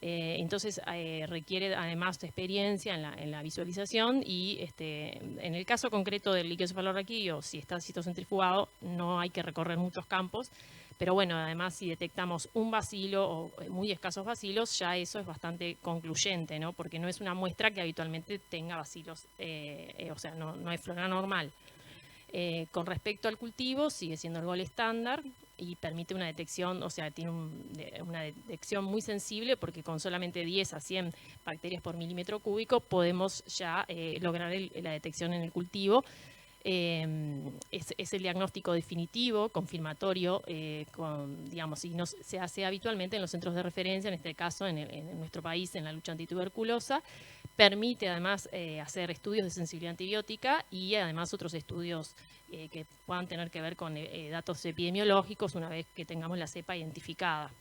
Entonces requiere además de experiencia en la visualización y en el caso concreto del líquido cefalorraquídeo, si está citocentrifugado, no hay que recorrer muchos campos. Pero bueno, además si detectamos un bacilo o muy escasos bacilos, ya eso es bastante concluyente, ¿no? Porque no es una muestra que habitualmente tenga bacilos, o sea, no es flora normal. Con respecto al cultivo, sigue siendo el gold estándar y permite una detección, o sea, tiene una detección muy sensible porque con solamente 10 a 100 bacterias por milímetro cúbico podemos ya lograr la detección en el cultivo. es el diagnóstico definitivo, confirmatorio, digamos, y se hace habitualmente en los centros de referencia, en este caso en nuestro país, en la lucha antituberculosa. Permite además hacer estudios de sensibilidad antibiótica y además otros estudios que puedan tener que ver con datos epidemiológicos una vez que tengamos la cepa identificada.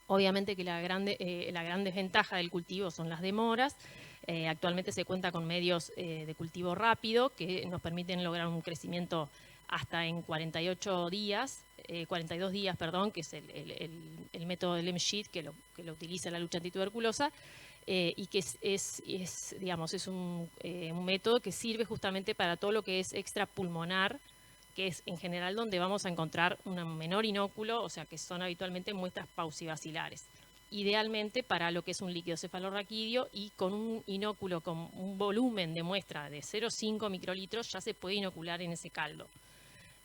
Obviamente que la gran desventaja del cultivo son las demoras. Actualmente se cuenta con medios de cultivo rápido que nos permiten lograr un crecimiento hasta en 42 días, perdón, que es el método del MSHIT que lo utiliza la lucha antituberculosa, y que digamos, es un método que sirve justamente para todo lo que es extrapulmonar, que es en general donde vamos a encontrar un menor inóculo, o sea que son habitualmente muestras paucibacilares. Idealmente para lo que es un líquido cefalorraquídeo, y con un inóculo con un volumen de muestra de 0,5 microlitros ya se puede inocular en ese caldo,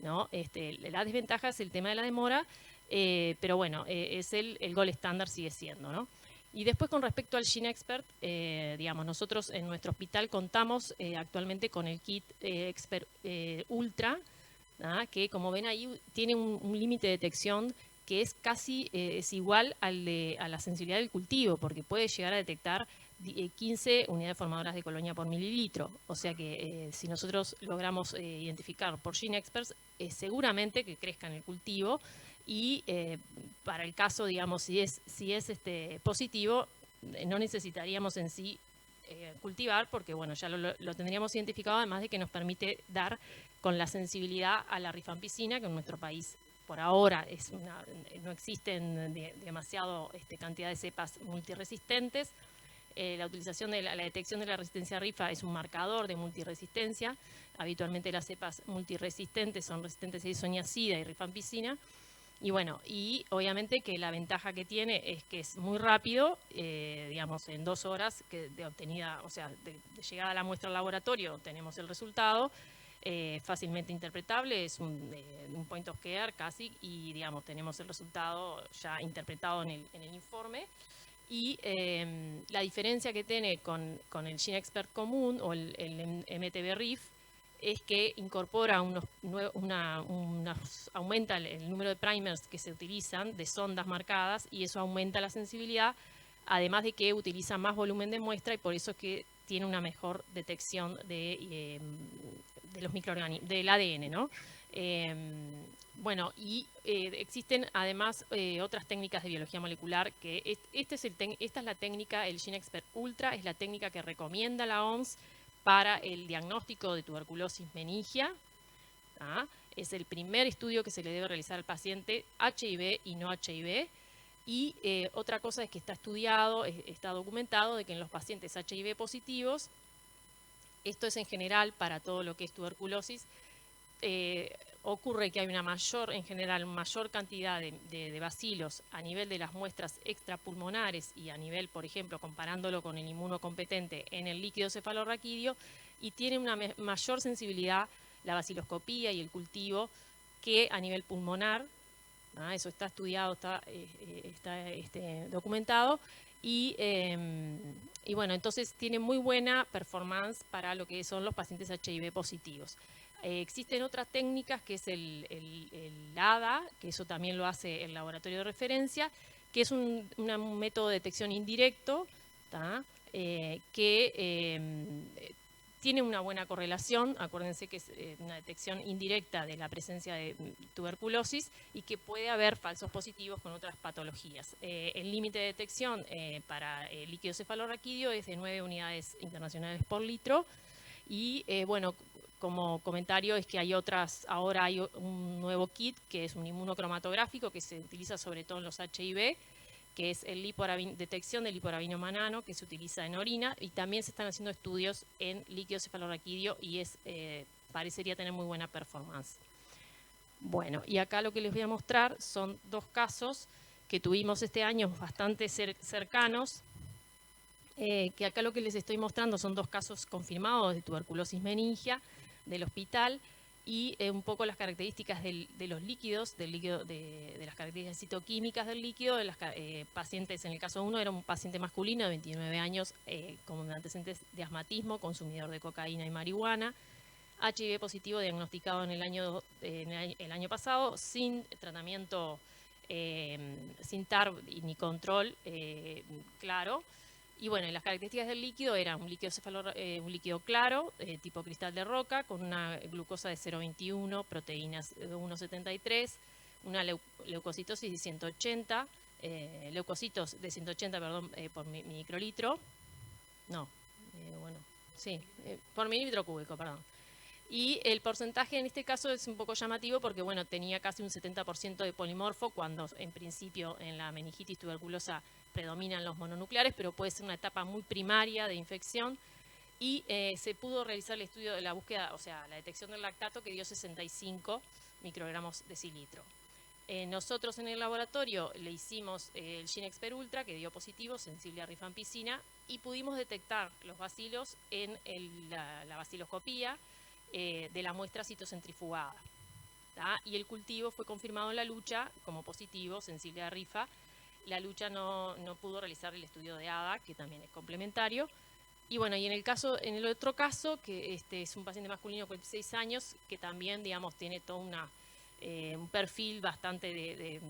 ¿no? La desventaja es el tema de la demora, pero bueno, es el gold estándar, sigue siendo, ¿no? Y después con respecto al GeneXpert, digamos, nosotros en nuestro hospital contamos actualmente con el kit Expert Ultra, que como ven ahí tiene un límite de detección que es casi es igual a la sensibilidad del cultivo, porque puede llegar a detectar 15 unidades formadoras de colonia por mililitro. O sea que si nosotros logramos identificar por GeneXpert, seguramente que crezca en el cultivo, y para el caso, digamos, si es positivo, no necesitaríamos en sí cultivar, porque bueno, ya lo tendríamos identificado, además de que nos permite dar con la sensibilidad a la rifampicina, que en nuestro país por ahora no existen demasiado cantidad de cepas multiresistentes. La utilización de la detección de la resistencia a rifa es un marcador de multiresistencia. Habitualmente las cepas multiresistentes son resistentes a isoniazida y rifampicina. Y bueno, y obviamente que la ventaja que tiene es que es muy rápido, digamos en 2 horas de obtenida, o sea, de llegada a la muestra al laboratorio tenemos el resultado, fácilmente interpretable, es un point of care casi, y digamos tenemos el resultado ya interpretado en el informe. Y la diferencia que tiene con el GeneXpert común o el MTB-RIF es que incorpora aumenta el número de primers que se utilizan, de sondas marcadas, y eso aumenta la sensibilidad, además de que utiliza más volumen de muestra, y por eso es que tiene una mejor detección de los microorganismos, del ADN, ¿no? Bueno, y existen además otras técnicas de biología molecular, que esta es la técnica, el GeneXpert Ultra, es la técnica que recomienda la OMS para el diagnóstico de tuberculosis meningia. Es el primer estudio que se le debe realizar al paciente HIV y no HIV. Y otra cosa es que está estudiado, está documentado de que en los pacientes HIV positivos, esto es en general para todo lo que es tuberculosis, ocurre que hay una mayor cantidad de bacilos a nivel de las muestras extrapulmonares y a nivel, por ejemplo, comparándolo con el inmunocompetente en el líquido cefalorraquídeo, y tiene una mayor sensibilidad la baciloscopía y el cultivo que a nivel pulmonar. Eso está estudiado, está documentado, y bueno, entonces tiene muy buena performance para lo que son los pacientes HIV positivos. Existen otras técnicas, que es el ADA, que eso también lo hace el laboratorio de referencia, que es un método de detección indirecto, que tiene una buena correlación. Acuérdense que es una detección indirecta de la presencia de tuberculosis, y que puede haber falsos positivos con otras patologías. El límite de detección para el líquido cefalorraquídeo es de 9 unidades internacionales por litro. Y bueno, como comentario es que ahora hay un nuevo kit, que es un inmunocromatográfico, que se utiliza sobre todo en los HIV, que es detección del liporabinomanano, que se utiliza en orina, y también se están haciendo estudios en líquido cefalorraquídeo, y parecería tener muy buena performance. Bueno, y acá lo que les voy a mostrar son 2 casos que tuvimos este año bastante cercanos, que acá lo que les estoy mostrando son 2 casos confirmados de tuberculosis meningia del hospital, y un poco las características de los líquidos, de las características citoquímicas del líquido, de las pacientes. En el caso 1 era un paciente masculino de 29 años con antecedentes de asmatismo, consumidor de cocaína y marihuana. HIV positivo diagnosticado en el año pasado, sin tratamiento, sin TAR ni control claro. Y bueno, las características del líquido eran un líquido claro, tipo cristal de roca, con una glucosa de 0,21, proteínas de 1,73, una leucocitosis de 180, leucocitos de 180, perdón, por microlitro. No, por milímetro cúbico, perdón. Y el porcentaje en este caso es un poco llamativo porque, bueno, tenía casi un 70% de polimorfo, cuando en principio en la meningitis tuberculosa predominan los mononucleares, pero puede ser una etapa muy primaria de infección. Y se pudo realizar el estudio de la búsqueda, o sea, la detección del lactato, que dio 65 microgramos decilitro. Nosotros en el laboratorio le hicimos el GeneXpert Ultra, que dio positivo, sensible a rifampicina, y pudimos detectar los bacilos en la baciloscopía de la muestra citocentrifugada. ¿tá? Y el cultivo fue confirmado en la lucha como positivo, sensible a rifa. La lucha no pudo realizar el estudio de ADA, que también es complementario. Y bueno, y en el otro caso, que es un paciente masculino de 46 años, que también, digamos, tiene todo un perfil bastante de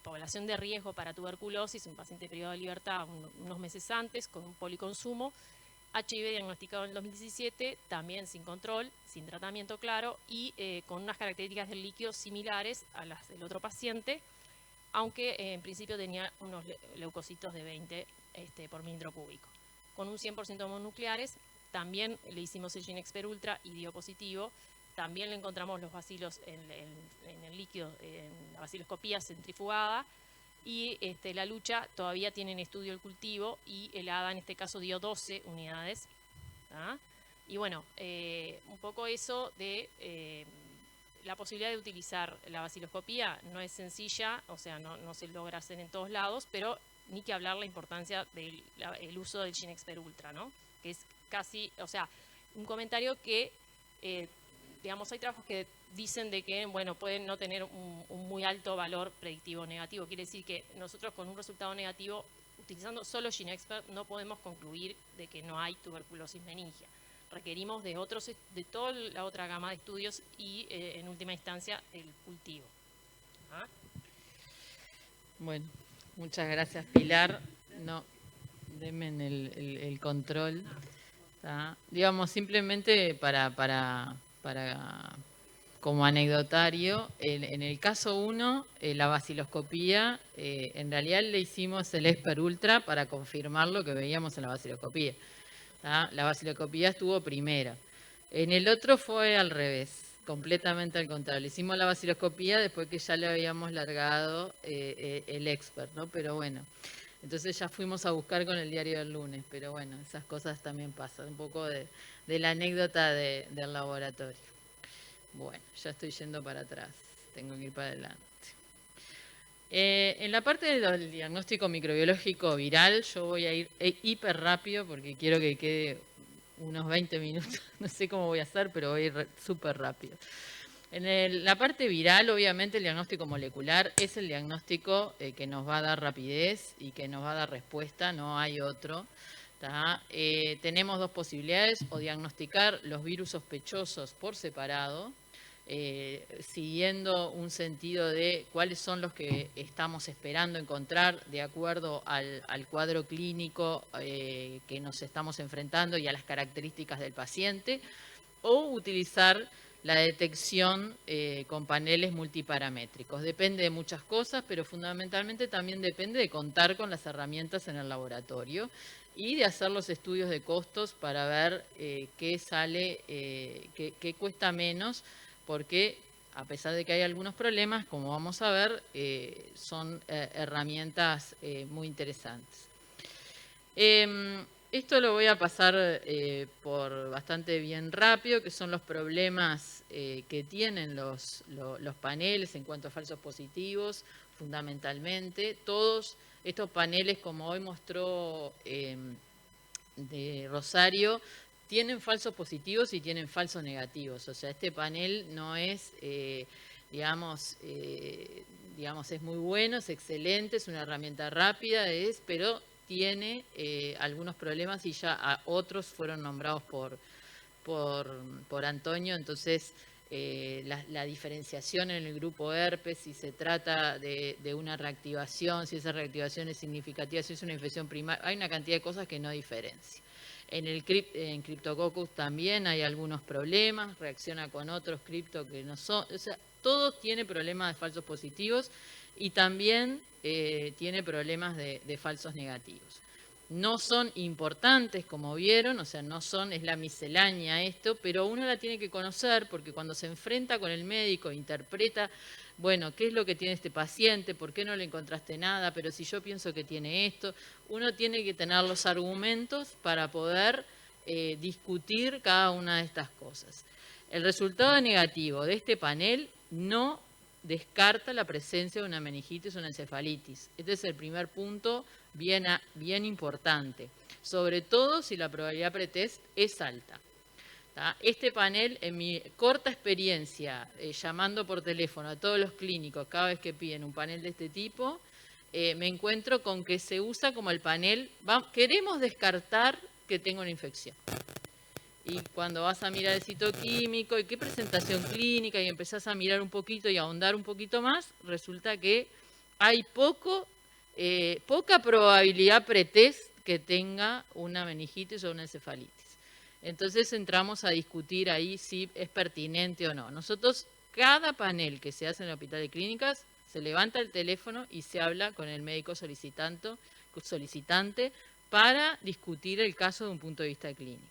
población de riesgo para tuberculosis, un paciente de periodo de libertad unos meses antes, con un policonsumo, HIV diagnosticado en el 2017, también sin control, sin tratamiento claro, y con unas características del líquido similares a las del otro paciente, aunque en principio tenía unos leucocitos de 20 por milímetro cúbico. Con un 100% de mononucleares, también le hicimos el GeneXpert Ultra y dio positivo. También le encontramos los bacilos en el líquido, en la baciloscopía centrifugada. Y la lucha todavía tiene en estudio el cultivo, y el ADA en este caso dio 12 unidades. ¿tá? Y bueno, un poco eso de la posibilidad de utilizar la baciloscopía no es sencilla, o sea, no se logra hacer en todos lados, pero ni que hablar la importancia del uso del GeneXpert Ultra, ¿no? Que es casi, o sea, un comentario que, digamos, hay trabajos que dicen de que, bueno, pueden no tener un muy alto valor predictivo negativo. Quiere decir que nosotros con un resultado negativo, utilizando solo GeneXpert, no podemos concluir de que no hay tuberculosis meningia. Requerimos de toda la otra gama de estudios y, en última instancia, el cultivo. ¿Ah? Bueno, muchas gracias, Pilar. No, denme el control. ¿tá? Digamos, simplemente para como anecdotario, en el caso 1, la baciloscopía, en realidad le hicimos el Expert Ultra para confirmar lo que veíamos en la baciloscopía. ¿tá? La baciloscopía estuvo primero. En el otro fue al revés, completamente al contrario. Le hicimos la baciloscopía después que ya le habíamos largado el Expert, ¿no? Pero bueno, entonces ya fuimos a buscar con el diario del lunes, pero bueno, esas cosas también pasan, un poco de la anécdota del laboratorio. Bueno, ya estoy yendo para atrás, tengo que ir para adelante. En la parte del diagnóstico microbiológico viral, yo voy a ir hiper rápido porque quiero que quede unos 20 minutos, no sé cómo voy a hacer, pero voy a ir súper rápido. En la parte viral, obviamente, el diagnóstico molecular es el diagnóstico que nos va a dar rapidez y que nos va a dar respuesta, no hay otro. Tenemos dos posibilidades: o diagnosticar los virus sospechosos por separado, siguiendo un sentido de cuáles son los que estamos esperando encontrar de acuerdo al cuadro clínico que nos estamos enfrentando y a las características del paciente, o utilizar la detección con paneles multiparamétricos. Depende de muchas cosas, pero fundamentalmente también depende de contar con las herramientas en el laboratorio y de hacer los estudios de costos para ver qué sale, qué cuesta menos, porque a pesar de que hay algunos problemas, como vamos a ver, son herramientas muy interesantes. Esto lo voy a pasar por bastante bien rápido, que son los problemas que tienen los paneles en cuanto a falsos positivos, fundamentalmente. Todos estos paneles, como hoy mostró de Rosario, tienen falsos positivos y tienen falsos negativos. O sea, este panel no es, digamos, es muy bueno, es excelente, es una herramienta rápida, pero tiene algunos problemas y ya otros fueron nombrados por por Antonio, entonces la diferenciación en el grupo herpes, si se trata de una reactivación, si esa reactivación es significativa, si es una infección primaria, hay una cantidad de cosas que no diferencian. En Cryptococcus también hay algunos problemas, reacciona con otros cripto que no son, o sea, todos tienen problemas de falsos positivos y también tiene problemas de falsos negativos. No son importantes, como vieron, o sea, no son, es la miscelánea esto, pero uno la tiene que conocer porque cuando se enfrenta con el médico, interpreta, bueno, ¿qué es lo que tiene este paciente? ¿Por qué no le encontraste nada? Pero si yo pienso que tiene esto, uno tiene que tener los argumentos para poder discutir cada una de estas cosas. El resultado negativo de este panel no descarta la presencia de una meningitis o una encefalitis. Este es el primer punto bien importante, sobre todo si la probabilidad pretest es alta. ¿Tá? Este panel, en mi corta experiencia, llamando por teléfono a todos los clínicos cada vez que piden un panel de este tipo, me encuentro con que se usa como el panel, queremos descartar que tengo una infección. Y cuando vas a mirar el citoquímico y qué presentación clínica y empezás a mirar un poquito y a ahondar un poquito más, resulta que hay poca probabilidad pretest que tenga una meningitis o una encefalitis. Entonces entramos a discutir ahí si es pertinente o no. Nosotros, cada panel que se hace en el hospital de clínicas, se levanta el teléfono y se habla con el médico solicitante para discutir el caso de un punto de vista clínico.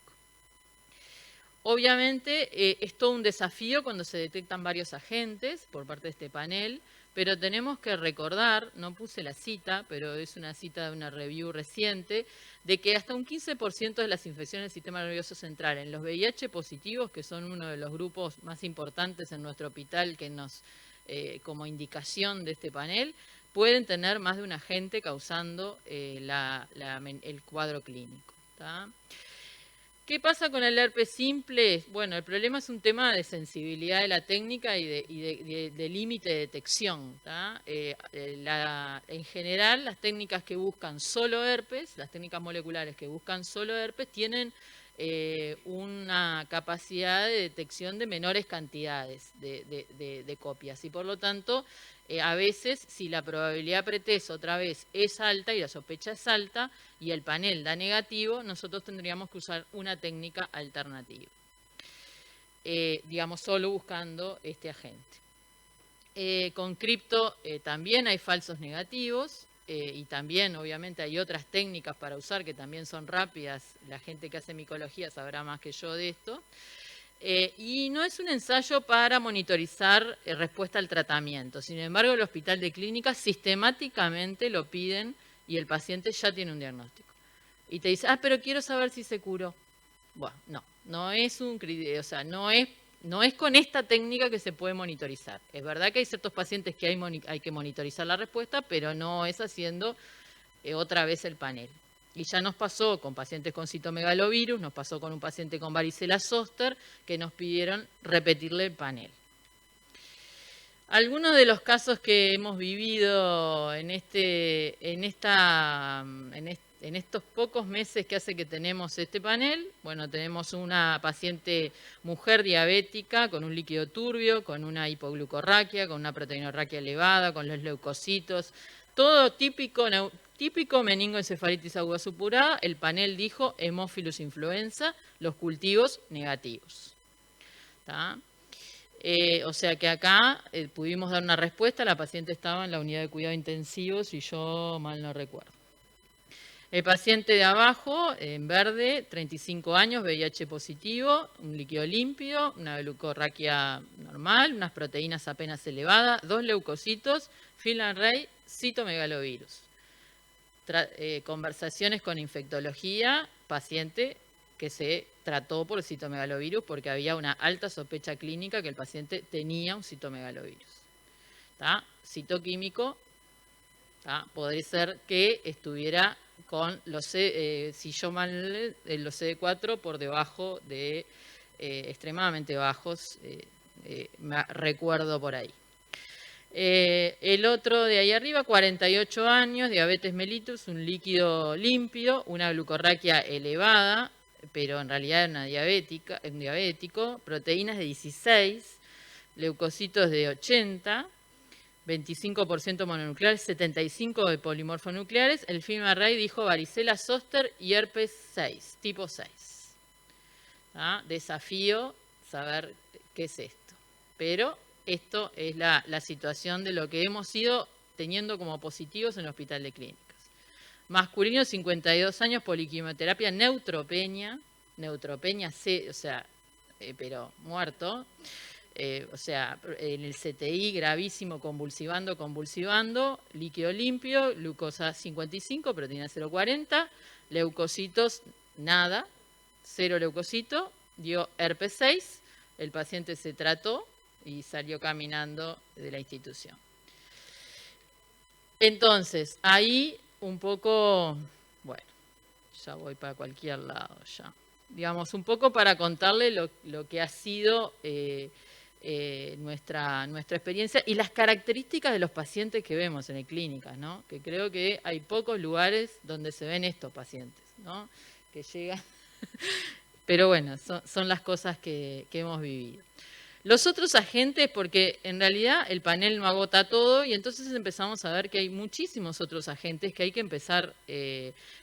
Obviamente es todo un desafío cuando se detectan varios agentes por parte de este panel, pero tenemos que recordar, no puse la cita, pero es una cita de una review reciente, de que hasta un 15% de las infecciones del sistema nervioso central en los VIH positivos, que son uno de los grupos más importantes en nuestro hospital que nos, como indicación de este panel, pueden tener más de un agente causando el cuadro clínico. ¿Tá? ¿Qué pasa con el herpes simple? Bueno, el problema es un tema de sensibilidad de la técnica y de límite de detección. En general, las técnicas que buscan solo herpes, las técnicas moleculares que buscan solo herpes, tienen una capacidad de detección de menores cantidades de copias. Y por lo tanto, a veces, si la probabilidad pretest otra vez es alta y la sospecha es alta y el panel da negativo, nosotros tendríamos que usar una técnica alternativa. Digamos, solo buscando este agente. Con cripto también hay falsos negativos y también, obviamente, hay otras técnicas para usar que también son rápidas. La gente que hace micología sabrá más que yo de esto. Y no es un ensayo para monitorizar respuesta al tratamiento. Sin embargo, el hospital de clínicas sistemáticamente lo piden y el paciente ya tiene un diagnóstico. Y te dice, pero quiero saber si se curó. Bueno, no es un criterio, o sea, no es con esta técnica que se puede monitorizar. Es verdad que hay ciertos pacientes que hay que monitorizar la respuesta, pero no es haciendo otra vez el panel. Y ya nos pasó con pacientes con citomegalovirus, nos pasó con un paciente con varicela zoster, que nos pidieron repetirle el panel. Algunos de los casos que hemos vivido en estos pocos meses que hace que tenemos este panel, bueno, tenemos una paciente mujer diabética con un líquido turbio, con una hipoglucorraquia, con una proteinorraquia elevada, con los leucocitos, todo típico meningoencefalitis aguda supurada. El panel dijo Haemophilus influenza, los cultivos negativos. ¿Tá? O sea que acá pudimos dar una respuesta, la paciente estaba en la unidad de cuidado intensivos, si yo mal no recuerdo. El paciente de abajo, en verde, 35 años, VIH positivo, un líquido límpido, una glucorraquia normal, unas proteínas apenas elevadas, 2 leucocitos, Guillain-Barré, citomegalovirus. Conversaciones con infectología, paciente que se trató por citomegalovirus porque había una alta sospecha clínica que el paciente tenía un citomegalovirus. ¿Tá? Citoquímico, ¿tá? Podría ser que estuviera con los si yo mal, los CD4 por debajo de extremadamente bajos, me recuerdo por ahí. El otro de ahí arriba, 48 años, diabetes mellitus, un líquido límpido, una glucorraquia elevada, pero en realidad era un diabético, proteínas de 16, leucocitos de 80, 25% mononucleares, 75 de polimorfonucleares. El FilmArray dijo varicela zoster y herpes 6, tipo 6. Desafío saber qué es esto. Pero esto es la situación de lo que hemos ido teniendo como positivos en el Hospital de Clínicas. Masculino, 52 años, poliquimioterapia, neutropenia C, o sea, pero muerto. O sea, en el CTI gravísimo, convulsivando, líquido limpio, glucosa 55, proteína 0,40, leucocitos nada, 0 leucocito, dio herpes 6, el paciente se trató y salió caminando de la institución. Entonces, ahí un poco, bueno, ya voy para cualquier lado ya. Digamos, un poco para contarle lo que ha sido nuestra experiencia y las características de los pacientes que vemos en clínicas, ¿no? Que creo que hay pocos lugares donde se ven estos pacientes, ¿no? Que llegan, pero bueno, son las cosas que hemos vivido. Los otros agentes, porque en realidad el panel no agota todo y entonces empezamos a ver que hay muchísimos otros agentes que hay que empezar,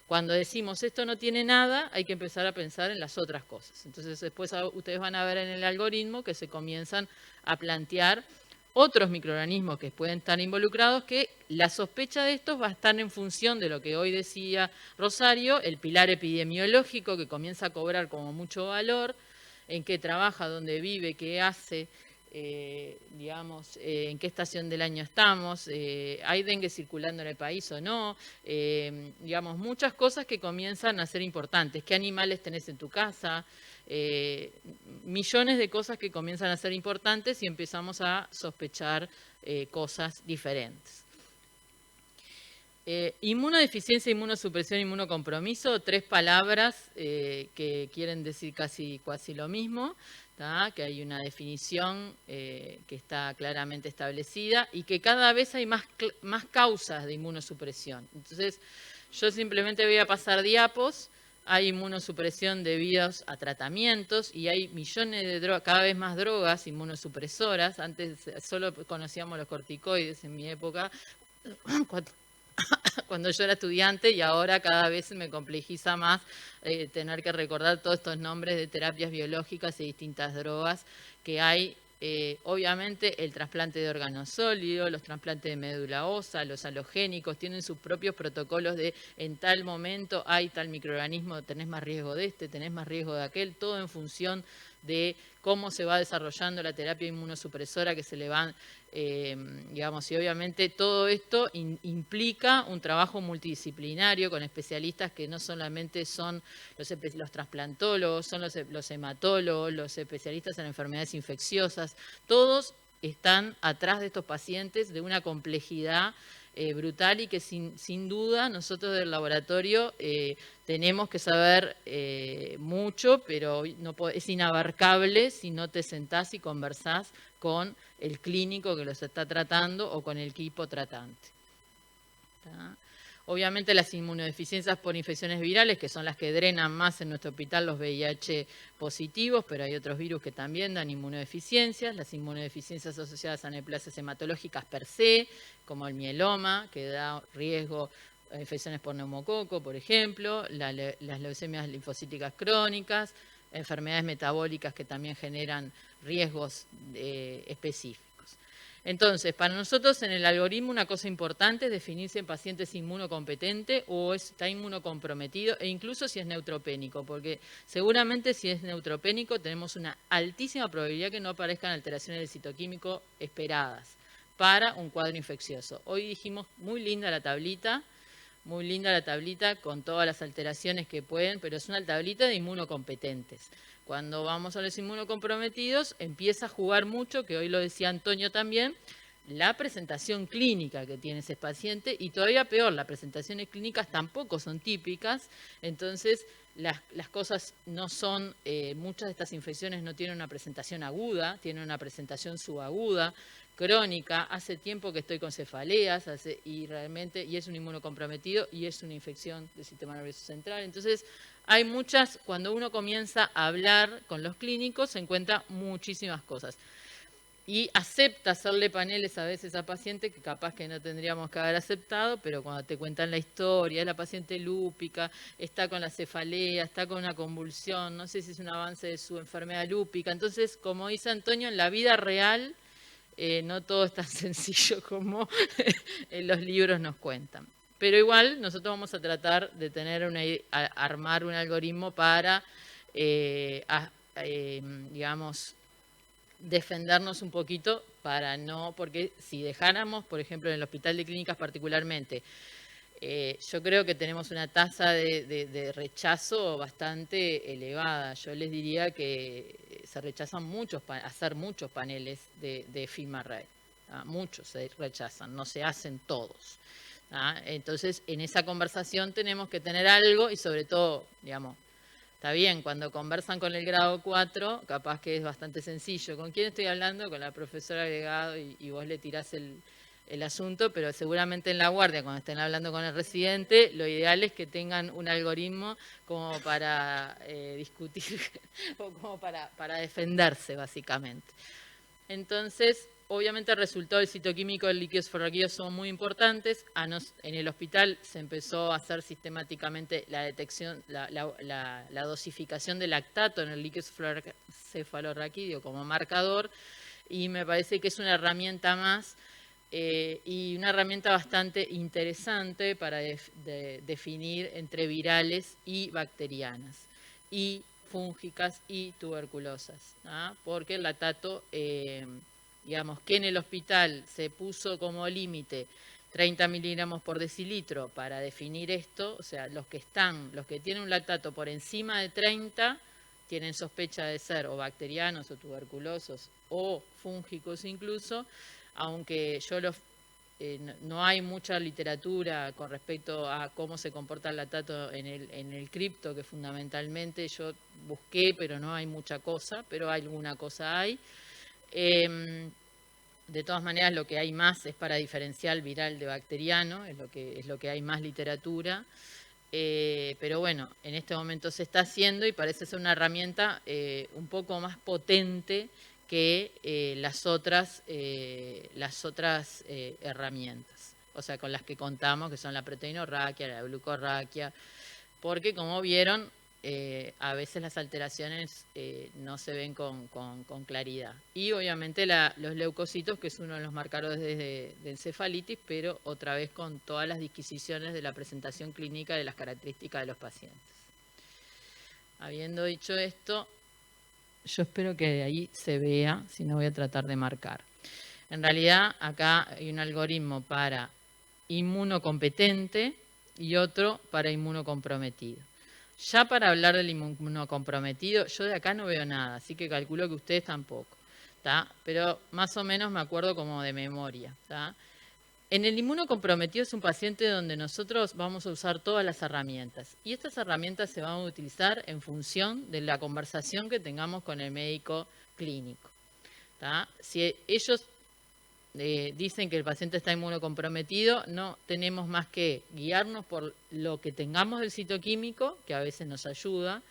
cuando decimos esto no tiene nada, hay que empezar a pensar en las otras cosas. Entonces después ustedes van a ver en el algoritmo que se comienzan a plantear otros microorganismos que pueden estar involucrados, que la sospecha de estos va a estar en función de lo que hoy decía Rosario, el pilar epidemiológico que comienza a cobrar como mucho valor, en qué trabaja, dónde vive, qué hace, digamos, en qué estación del año estamos, hay dengue circulando en el país o no, digamos, muchas cosas que comienzan a ser importantes. ¿Qué animales tenés en tu casa? Millones de cosas que comienzan a ser importantes y empezamos a sospechar cosas diferentes. Inmunodeficiencia, inmunosupresión, inmunocompromiso, 3 palabras que quieren decir casi lo mismo, que hay una definición que está claramente establecida y que cada vez hay más causas de inmunosupresión. Entonces, yo simplemente voy a pasar diapos. Hay inmunosupresión debidos a tratamientos y hay millones de drogas, cada vez más drogas inmunosupresoras. Antes solo conocíamos los corticoides en mi época, cuando yo era estudiante, y ahora cada vez me complejiza más tener que recordar todos estos nombres de terapias biológicas y distintas drogas que hay. Obviamente el trasplante de órganos sólidos, los trasplantes de médula ósea, los halogénicos, tienen sus propios protocolos de en tal momento hay tal microorganismo, tenés más riesgo de este, tenés más riesgo de aquel, todo en función de cómo se va desarrollando la terapia inmunosupresora que se le van, digamos, y obviamente todo esto implica un trabajo multidisciplinario con especialistas que no solamente son los trasplantólogos, son los hematólogos, los especialistas en enfermedades infecciosas, todos están atrás de estos pacientes de una complejidad brutal y que sin duda nosotros del laboratorio tenemos que saber mucho, pero es inabarcable si no te sentás y conversás con el clínico que los está tratando o con el equipo tratante. ¿Tá? Obviamente las inmunodeficiencias por infecciones virales, que son las que drenan más en nuestro hospital los VIH positivos, pero hay otros virus que también dan inmunodeficiencias. Las inmunodeficiencias asociadas a neoplasias hematológicas per se, como el mieloma, que da riesgo a infecciones por neumococo, por ejemplo, las leucemias linfocíticas crónicas, enfermedades metabólicas que también generan riesgos específicos. Entonces, para nosotros en el algoritmo una cosa importante es definir si el paciente es inmunocompetente o está inmunocomprometido e incluso si es neutropénico, porque seguramente si es neutropénico tenemos una altísima probabilidad que no aparezcan alteraciones del citoquímico esperadas para un cuadro infeccioso. Hoy dijimos muy linda la tablita con todas las alteraciones que pueden, pero es una tablita de inmunocompetentes. Cuando vamos a los inmunocomprometidos, empieza a jugar mucho, que hoy lo decía Antonio también, la presentación clínica que tiene ese paciente, y todavía peor, las presentaciones clínicas tampoco son típicas, entonces las cosas no son, muchas de estas infecciones no tienen una presentación aguda, tienen una presentación subaguda, crónica, hace tiempo que estoy con cefaleas, y es un inmunocomprometido y es una infección del sistema nervioso central. Entonces, hay muchas, cuando uno comienza a hablar con los clínicos, se encuentra muchísimas cosas. Y acepta hacerle paneles a veces a pacientes que capaz que no tendríamos que haber aceptado, pero cuando te cuentan la historia, es la paciente lúpica, está con la cefalea, está con una convulsión, no sé si es un avance de su enfermedad lúpica. Entonces, como dice Antonio, en la vida real no todo es tan sencillo como en los libros nos cuentan. Pero igual nosotros vamos a tratar de tener armar un algoritmo para, digamos, defendernos un poquito para no, porque si dejáramos, por ejemplo, en el Hospital de Clínicas particularmente, yo creo que tenemos una tasa de rechazo bastante elevada. Yo les diría que se rechazan hacer muchos paneles de FilmArray. Muchos se rechazan, no se hacen todos. Entonces, en esa conversación tenemos que tener algo y sobre todo, digamos, está bien, cuando conversan con el grado 4, capaz que es bastante sencillo. ¿Con quién estoy hablando? Con la profesora agregado y vos le tirás el asunto, pero seguramente en la guardia, cuando estén hablando con el residente, lo ideal es que tengan un algoritmo como para discutir o como para defenderse, básicamente. Entonces, obviamente el resultado del citoquímico del líquido esfororaquídeo son muy importantes. En el hospital se empezó a hacer sistemáticamente la detección, la dosificación de lactato en el líquido cefalorraquídeo como marcador, y me parece que es una herramienta más y una herramienta bastante interesante para definir entre virales y bacterianas, y fúngicas y tuberculosas, porque el lactato, digamos que en el hospital se puso como límite 30 miligramos por decilitro para definir esto, o sea, los que tienen un lactato por encima de 30 tienen sospecha de ser o bacterianos o tuberculosos o fúngicos incluso, aunque no hay mucha literatura con respecto a cómo se comporta el lactato en el cripto, que fundamentalmente yo busqué, pero no hay mucha cosa, pero alguna cosa hay. De todas maneras, lo que hay más es para diferenciar viral de bacteriano, es lo que hay más literatura. Pero bueno, en este momento se está haciendo y parece ser una herramienta un poco más potente que las otras herramientas, o sea, con las que contamos, que son la proteinorraquia, la glucorraquia, porque como vieron, a veces las alteraciones no se ven con claridad. Y obviamente los leucocitos, que es uno de los marcadores de encefalitis, pero otra vez con todas las disquisiciones de la presentación clínica de las características de los pacientes. Habiendo dicho esto, yo espero que de ahí se vea, si no voy a tratar de marcar. En realidad, acá hay un algoritmo para inmunocompetente y otro para inmunocomprometido. Ya para hablar del inmunocomprometido, yo de acá no veo nada, así que calculo que ustedes tampoco, ¿tá? Pero más o menos me acuerdo como de memoria, ¿tá? En el inmunocomprometido es un paciente donde nosotros vamos a usar todas las herramientas, y estas herramientas se van a utilizar en función de la conversación que tengamos con el médico clínico, ¿tá? Si ellos dicen que el paciente está inmunocomprometido, no tenemos más que guiarnos por lo que tengamos del citoquímico, que a veces nos ayuda,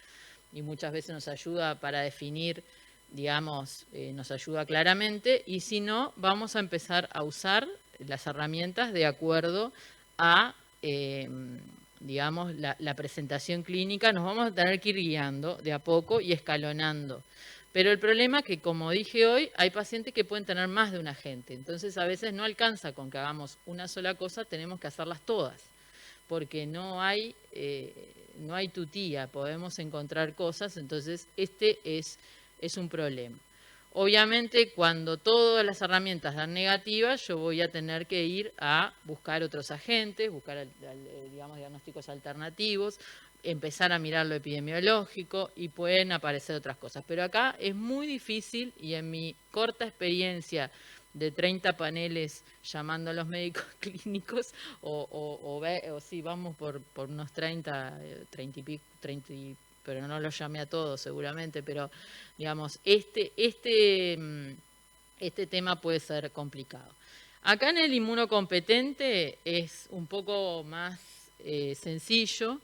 y muchas veces nos ayuda para definir, digamos, nos ayuda claramente, y si no, vamos a empezar a usar las herramientas de acuerdo a, digamos, la presentación clínica. Nos vamos a tener que ir guiando de a poco y escalonando. Pero el problema es que, como dije hoy, hay pacientes que pueden tener más de un agente. Entonces, a veces no alcanza con que hagamos una sola cosa, tenemos que hacerlas todas. Porque no hay tutía, podemos encontrar cosas, entonces este es un problema. Obviamente, cuando todas las herramientas dan negativas, yo voy a tener que ir a buscar otros agentes, buscar, digamos, diagnósticos alternativos, empezar a mirar lo epidemiológico y pueden aparecer otras cosas. Pero acá es muy difícil, y en mi corta experiencia de 30 paneles llamando a los médicos clínicos, o sí, vamos por unos 30 y pico, pero no los llamé a todos seguramente, pero digamos, este tema puede ser complicado. Acá en el inmunocompetente es un poco más sencillo.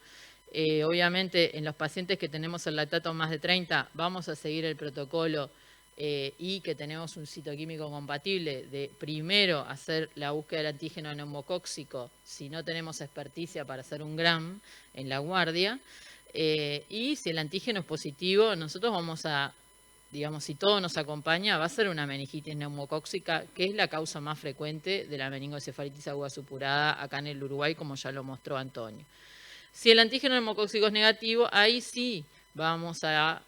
Obviamente, en los pacientes que tenemos el lactato más de 30, vamos a seguir el protocolo y que tenemos un citoquímico compatible de primero hacer la búsqueda del antígeno neumocóxico si no tenemos experticia para hacer un GRAM en la guardia. Y si el antígeno es positivo, nosotros vamos a, digamos, si todo nos acompaña, va a ser una meningitis neumocóxica, que es la causa más frecuente de la meningoencefalitis aguda supurada acá en el Uruguay, como ya lo mostró Antonio. Si el antígeno neumocóxico es negativo, ahí sí vamos a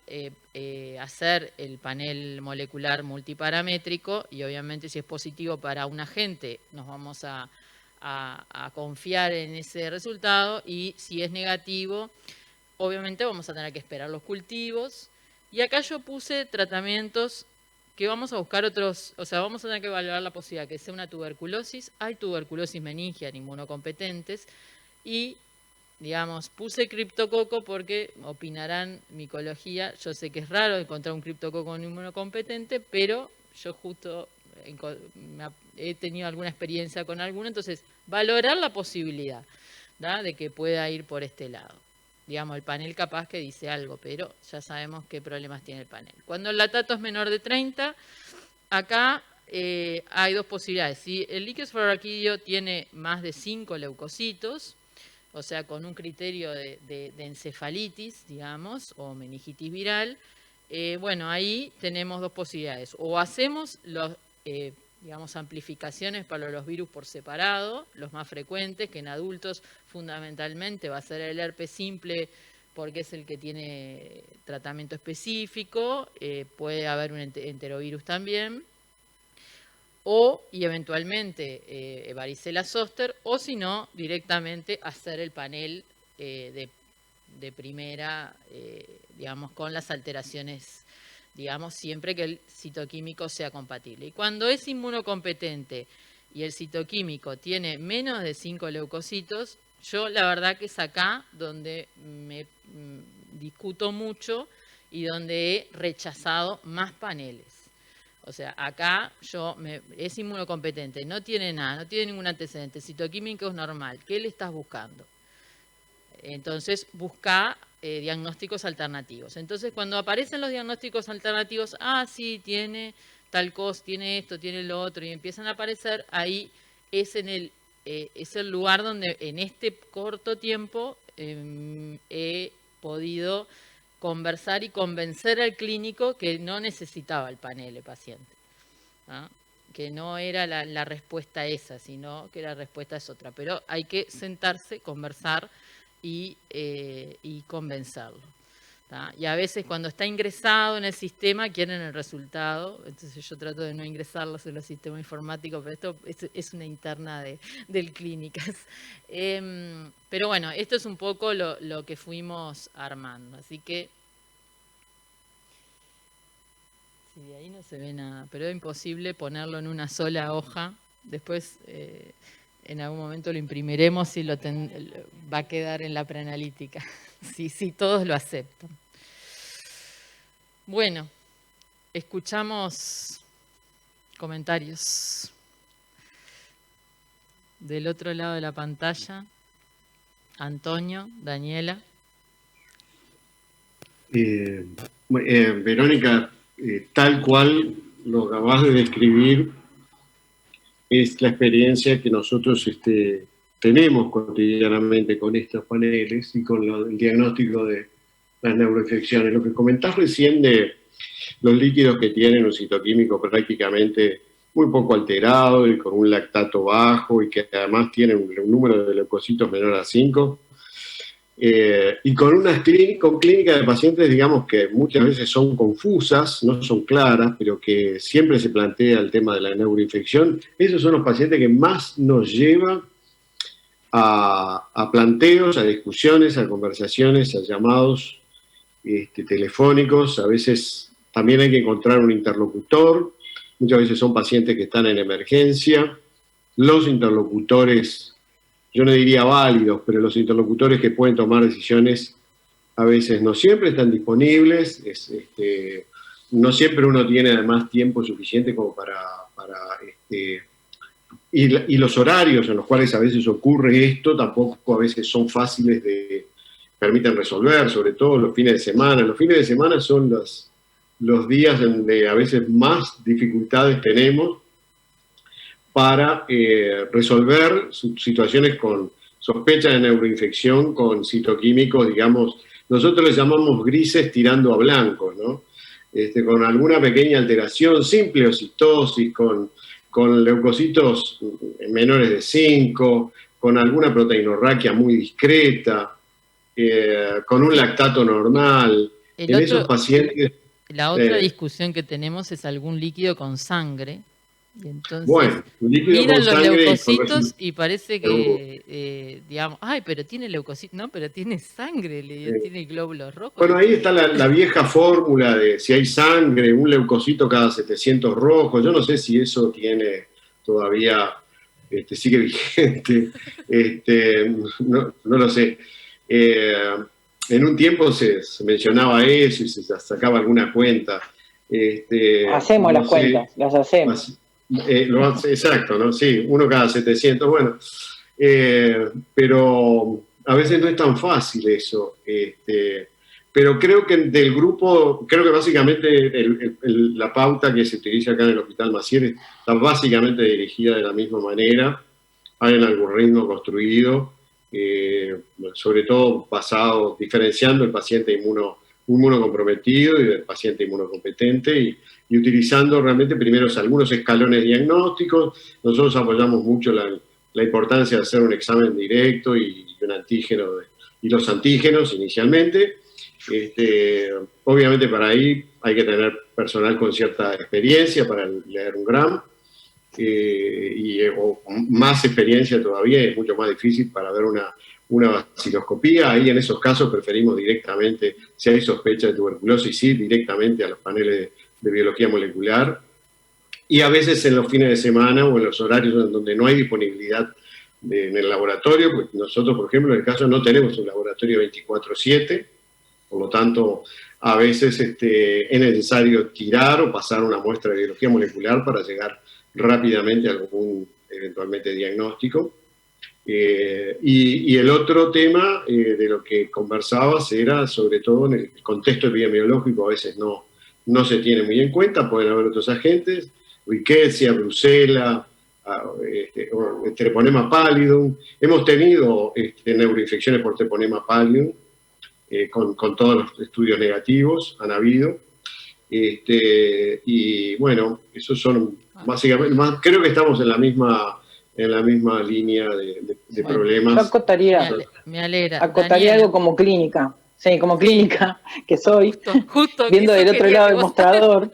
hacer el panel molecular multiparamétrico y obviamente si es positivo para un agente nos vamos a confiar en ese resultado y si es negativo, obviamente vamos a tener que esperar los cultivos. Y acá yo puse tratamientos que vamos a buscar otros, o sea, vamos a tener que evaluar la posibilidad que sea una tuberculosis. Hay tuberculosis meningia en inmunocompetentes y, digamos, puse criptococo porque opinarán micología. Yo sé que es raro encontrar un criptococo en inmunocompetente, pero yo justo he tenido alguna experiencia con alguno, entonces valorar la posibilidad, ¿da?, de que pueda ir por este lado. Digamos, el panel capaz que dice algo, pero ya sabemos qué problemas tiene el panel. Cuando el lactato es menor de 30, acá hay dos posibilidades. Si el líquido cefalorraquídeo tiene más de 5 leucocitos, o sea, con un criterio de encefalitis, digamos, o meningitis viral, bueno, ahí tenemos dos posibilidades. O hacemos digamos, amplificaciones para los virus por separado, los más frecuentes, que en adultos fundamentalmente va a ser el herpes simple, porque es el que tiene tratamiento específico, puede haber un enterovirus también, y eventualmente varicela zoster, o si no, directamente hacer el panel de primera, digamos, con las alteraciones, digamos, siempre que el citoquímico sea compatible. Y cuando es inmunocompetente y el citoquímico tiene menos de 5 leucocitos, yo la verdad que es acá donde me discuto mucho y donde he rechazado más paneles. O sea, acá es inmunocompetente, no tiene nada, no tiene ningún antecedente, citoquímico es normal. ¿Qué le estás buscando? Entonces, busca diagnósticos alternativos. Entonces, cuando aparecen los diagnósticos alternativos, sí, tiene tal cosa, tiene esto, tiene lo otro, y empiezan a aparecer, ahí es el lugar donde en este corto tiempo he podido conversar y convencer al clínico que no necesitaba el panel paciente, ¿no? Que no era la respuesta esa, sino que la respuesta es otra. Pero hay que sentarse, conversar y convencerlo, ¿tá? Y a veces cuando está ingresado en el sistema quieren el resultado, entonces yo trato de no ingresarlos en los sistemas informáticos, pero esto es una interna del Clínicas. Pero bueno, esto es un poco lo que fuimos armando, así que sí, de ahí no se ve nada, pero es imposible ponerlo en una sola hoja. Después en algún momento lo imprimiremos y va a quedar en la preanalítica, si todos lo aceptan. Bueno, escuchamos comentarios. Del otro lado de la pantalla, Antonio, Daniela. Verónica, tal cual lo acabas de describir, es la experiencia que nosotros tenemos cotidianamente con estos paneles y con el diagnóstico de las neuroinfecciones. Lo que comentás recién de los líquidos que tienen un citoquímico prácticamente muy poco alterado y con un lactato bajo y que además tienen un número de leucocitos menor a 5, y con clínicas de pacientes, digamos, que muchas veces son confusas, no son claras, pero que siempre se plantea el tema de la neuroinfección. Esos son los pacientes que más nos llevan a planteos, a discusiones, a conversaciones, a llamados telefónicos. A veces también hay que encontrar un interlocutor. Muchas veces son pacientes que están en emergencia. Los interlocutores, yo no diría válidos, pero los interlocutores que pueden tomar decisiones a veces no siempre están disponibles, no siempre uno tiene además tiempo suficiente como y los horarios en los cuales a veces ocurre esto tampoco a veces son fáciles de permiten resolver, sobre todo los fines de semana. Los fines de semana son los días donde a veces más dificultades tenemos para resolver situaciones con sospecha de neuroinfección con citoquímicos, digamos, nosotros les llamamos grises tirando a blancos, ¿no? Con alguna pequeña alteración, simple ocitosis, con leucocitos menores de 5, con alguna proteinorraquia muy discreta, con un lactato normal. Esos pacientes... La otra discusión que tenemos es algún líquido con sangre. Y entonces bueno, miran los leucocitos y parece que, digamos, ay, pero tiene leucocitos, no, pero tiene sangre, tiene glóbulos rojos. Bueno, ahí está la vieja fórmula de si hay sangre, un leucocito cada 700 rojos. Yo no sé si eso tiene todavía, sigue vigente, no lo sé. En un tiempo se mencionaba eso y se sacaba alguna cuenta. Hacemos las cuentas, las hacemos. Exacto, ¿no? Sí, uno cada 700, bueno, pero a veces no es tan fácil eso, pero creo que del grupo, creo que básicamente la pauta que se utiliza acá en el Hospital Macier está básicamente dirigida de la misma manera, hay un algoritmo construido, sobre todo basado, diferenciando el paciente inmunocomprometido y del paciente inmunocompetente y utilizando realmente primero algunos escalones diagnósticos. Nosotros apoyamos mucho la importancia de hacer un examen directo y un antígeno y los antígenos inicialmente. Obviamente para ahí hay que tener personal con cierta experiencia para leer un GRAM o más experiencia todavía, es mucho más difícil para ver una vaciloscopía. Ahí en esos casos preferimos directamente, si hay sospecha de tuberculosis, sí, directamente a los paneles de biología molecular, y a veces en los fines de semana o en los horarios donde no hay disponibilidad en el laboratorio, pues nosotros, por ejemplo, en el caso no tenemos un laboratorio 24/7, por lo tanto, a veces es necesario tirar o pasar una muestra de biología molecular para llegar rápidamente a algún, eventualmente, diagnóstico. Y el otro tema de lo que conversabas era, sobre todo, en el contexto epidemiológico, a veces no se tiene muy en cuenta, pueden haber otros agentes, rickettsia, brucela, treponema pallidum. Hemos tenido neuroinfecciones por treponema pallidum, con todos los estudios negativos, han habido. Y bueno, esos son básicamente, creo que estamos en la misma línea de problemas. Yo acotaría, me alegra. Acotaría algo como clínica. Sí, como clínica, que soy, justo viendo del otro lado del mostrador.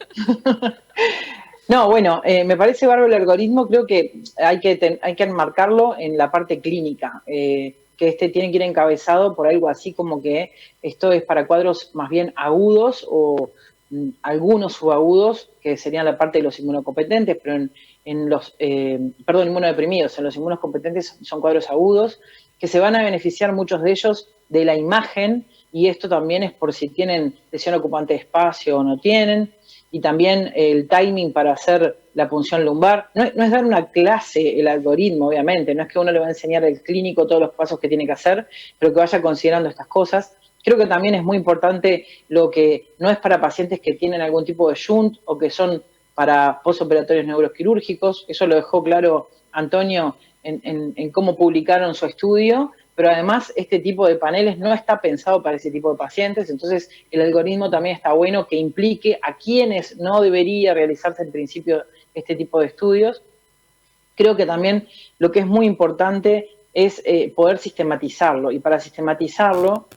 No, bueno, me parece bárbaro el algoritmo, creo que hay que enmarcarlo en la parte clínica, que tiene que ir encabezado por algo así como que esto es para cuadros más bien agudos o algunos subagudos, que serían la parte de los inmunocompetentes, pero inmunodeprimidos, en los inmunocompetentes son cuadros agudos, que se van a beneficiar muchos de ellos de la imagen, y esto también es por si tienen lesión ocupante de espacio o no tienen, y también el timing para hacer la punción lumbar. No es dar una clase el algoritmo, obviamente, no es que uno le va a enseñar al clínico todos los pasos que tiene que hacer, pero que vaya considerando estas cosas. Creo que también es muy importante lo que no es para pacientes que tienen algún tipo de shunt o que son para postoperatorios neuroquirúrgicos. Eso lo dejó claro Antonio en cómo publicaron su estudio, pero además este tipo de paneles no está pensado para ese tipo de pacientes, entonces el algoritmo también está bueno que implique a quienes no debería realizarse en principio este tipo de estudios. Creo que también lo que es muy importante es poder sistematizarlo, y para sistematizarlo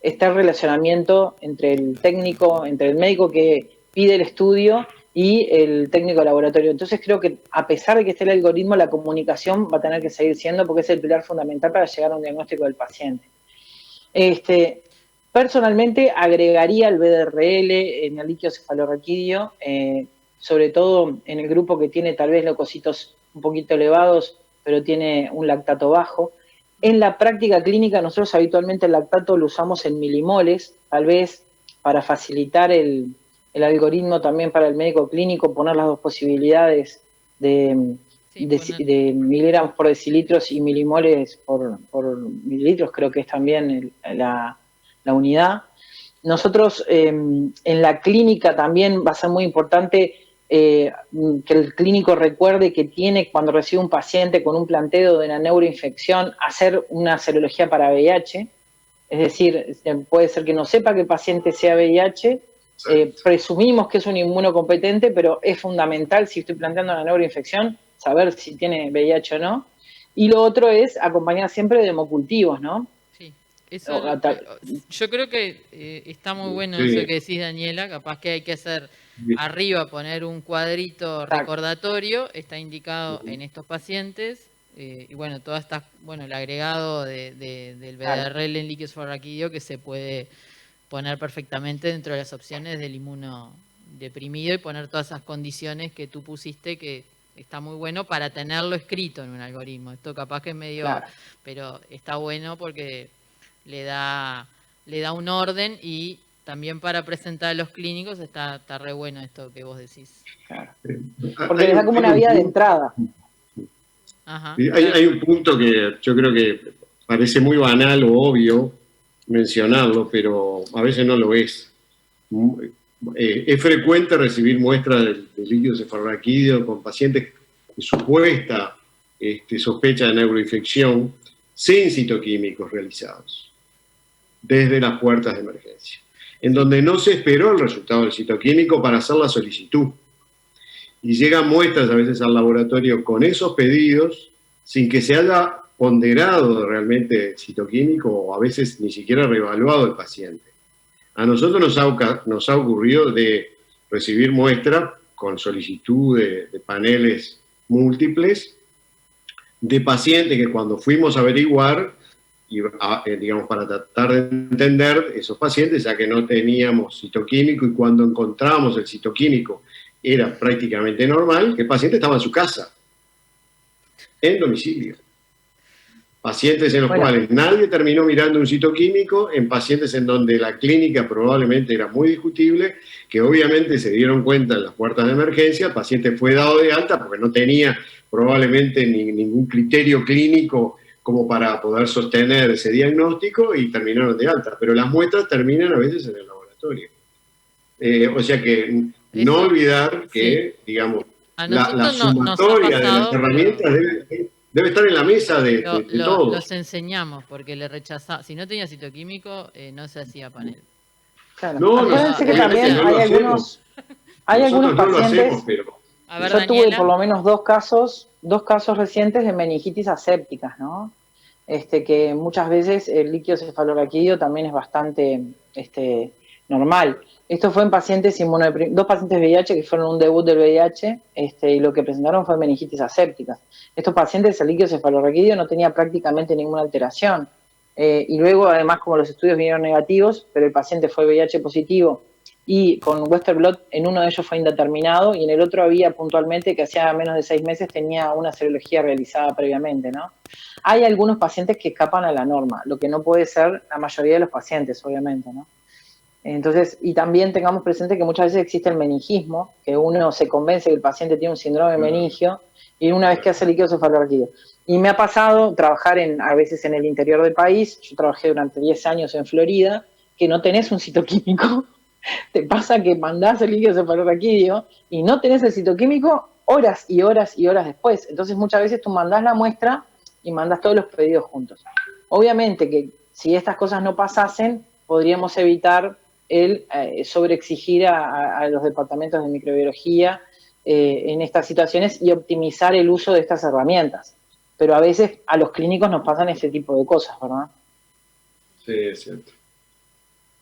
está el relacionamiento entre el técnico, entre el médico que pide el estudio y el técnico de laboratorio. Entonces creo que a pesar de que esté el algoritmo, la comunicación va a tener que seguir siendo, porque es el pilar fundamental para llegar a un diagnóstico del paciente. Personalmente agregaría el BDRL en el líquido cefalorraquídeo, sobre todo en el grupo que tiene tal vez leucocitos un poquito elevados, pero tiene un lactato bajo. En la práctica clínica nosotros habitualmente el lactato lo usamos en milimoles, tal vez para facilitar el algoritmo también para el médico clínico, poner las dos posibilidades de Sí, de miligramos por decilitros y milimoles por mililitros, creo que es también la unidad. Nosotros en la clínica también va a ser muy importante que el clínico recuerde que tiene, cuando recibe un paciente con un planteo de una neuroinfección, hacer una serología para VIH. Es decir, puede ser que no sepa que el paciente sea VIH, presumimos que es un inmunocompetente, pero es fundamental, si estoy planteando una neuroinfección, saber si tiene VIH o no. Y lo otro es acompañar siempre de hemocultivos, ¿no? Sí, eso, yo creo que está muy bueno eso que decís, Daniela. Capaz que hay que hacer arriba, poner un cuadrito recordatorio, está indicado en estos pacientes. Y bueno, todas estas, bueno, el agregado del VDRL en líquidos forraquídeo que se puede poner perfectamente dentro de las opciones del inmunodeprimido y poner todas esas condiciones que tú pusiste, que está muy bueno para tenerlo escrito en un algoritmo. Esto capaz que es medio, pero está bueno porque le da un orden, y también para presentar a los clínicos está re bueno esto que vos decís. Claro. Porque les da como una vía de entrada. Ajá, hay un punto que yo creo que parece muy banal o obvio mencionarlo, pero a veces no lo es. Es frecuente recibir muestras de líquido cefalorraquídeo con pacientes de supuesta sospecha de neuroinfección sin citoquímicos realizados desde las puertas de emergencia, en donde no se esperó el resultado del citoquímico para hacer la solicitud. Y llegan muestras a veces al laboratorio con esos pedidos sin que se haya ponderado realmente el citoquímico, o a veces ni siquiera reevaluado el paciente. A nosotros nos ha ocurrido de recibir muestras con solicitud de paneles múltiples de pacientes que, cuando fuimos a averiguar, digamos, para tratar de entender esos pacientes, ya que no teníamos citoquímico, y cuando encontramos el citoquímico era prácticamente normal, que el paciente estaba en su casa, en domicilio. Pacientes en los cuales nadie terminó mirando un citoquímico, en pacientes en donde la clínica probablemente era muy discutible, que obviamente se dieron cuenta en las puertas de emergencia, el paciente fue dado de alta porque no tenía probablemente ningún criterio clínico como para poder sostener ese diagnóstico, y terminaron de alta. Pero las muestras terminan a veces en el laboratorio. O sea que no olvidar que, digamos, la sumatoria de las herramientas debe estar en la mesa de todos. Los enseñamos, porque le rechazaba. Si no tenía citoquímico, no se hacía panel. Claro. Acuérdense que también hay algunos pacientes. Yo tuve por lo menos dos casos recientes de meningitis asépticas, ¿no? Que muchas veces el líquido cefalorraquídeo también es bastante normal. Esto fue en pacientes dos pacientes VIH que fueron un debut del VIH, y lo que presentaron fue meningitis aséptica. Estos pacientes, el líquido cefalorraquídeo no tenía prácticamente ninguna alteración. Y luego, además, como los estudios vinieron negativos, pero el paciente fue VIH positivo, y con Western blot en uno de ellos fue indeterminado, y en el otro había puntualmente que hacía menos de 6 meses tenía una serología realizada previamente, ¿no? Hay algunos pacientes que escapan a la norma, lo que no puede ser la mayoría de los pacientes, obviamente, ¿no? Entonces, y también tengamos presente que muchas veces existe el meningismo, que uno se convence que el paciente tiene un síndrome meningio, y una vez que hace líquido cefalorraquídeo. Y me ha pasado trabajar a veces en el interior del país. Yo trabajé durante 10 años en Florida, que no tenés un citoquímico. Te pasa que mandás el líquido cefalorraquídeo y no tenés el citoquímico horas y horas y horas después. Entonces muchas veces tú mandás la muestra y mandás todos los pedidos juntos. Obviamente que si estas cosas no pasasen, podríamos evitar el sobreexigir a los departamentos de microbiología en estas situaciones, y optimizar el uso de estas herramientas. Pero a veces a los clínicos nos pasan este tipo de cosas, ¿verdad? Sí, es cierto.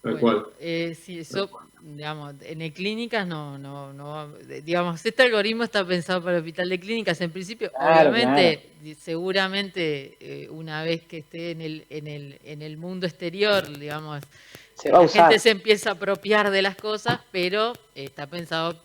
Tal cual. Sí, eso, digamos, en el clínicas no, digamos, este algoritmo está pensado para el hospital de clínicas en principio. Claro, obviamente, seguramente una vez que esté en el mundo exterior, digamos, la gente se empieza a apropiar de las cosas, pero está pensado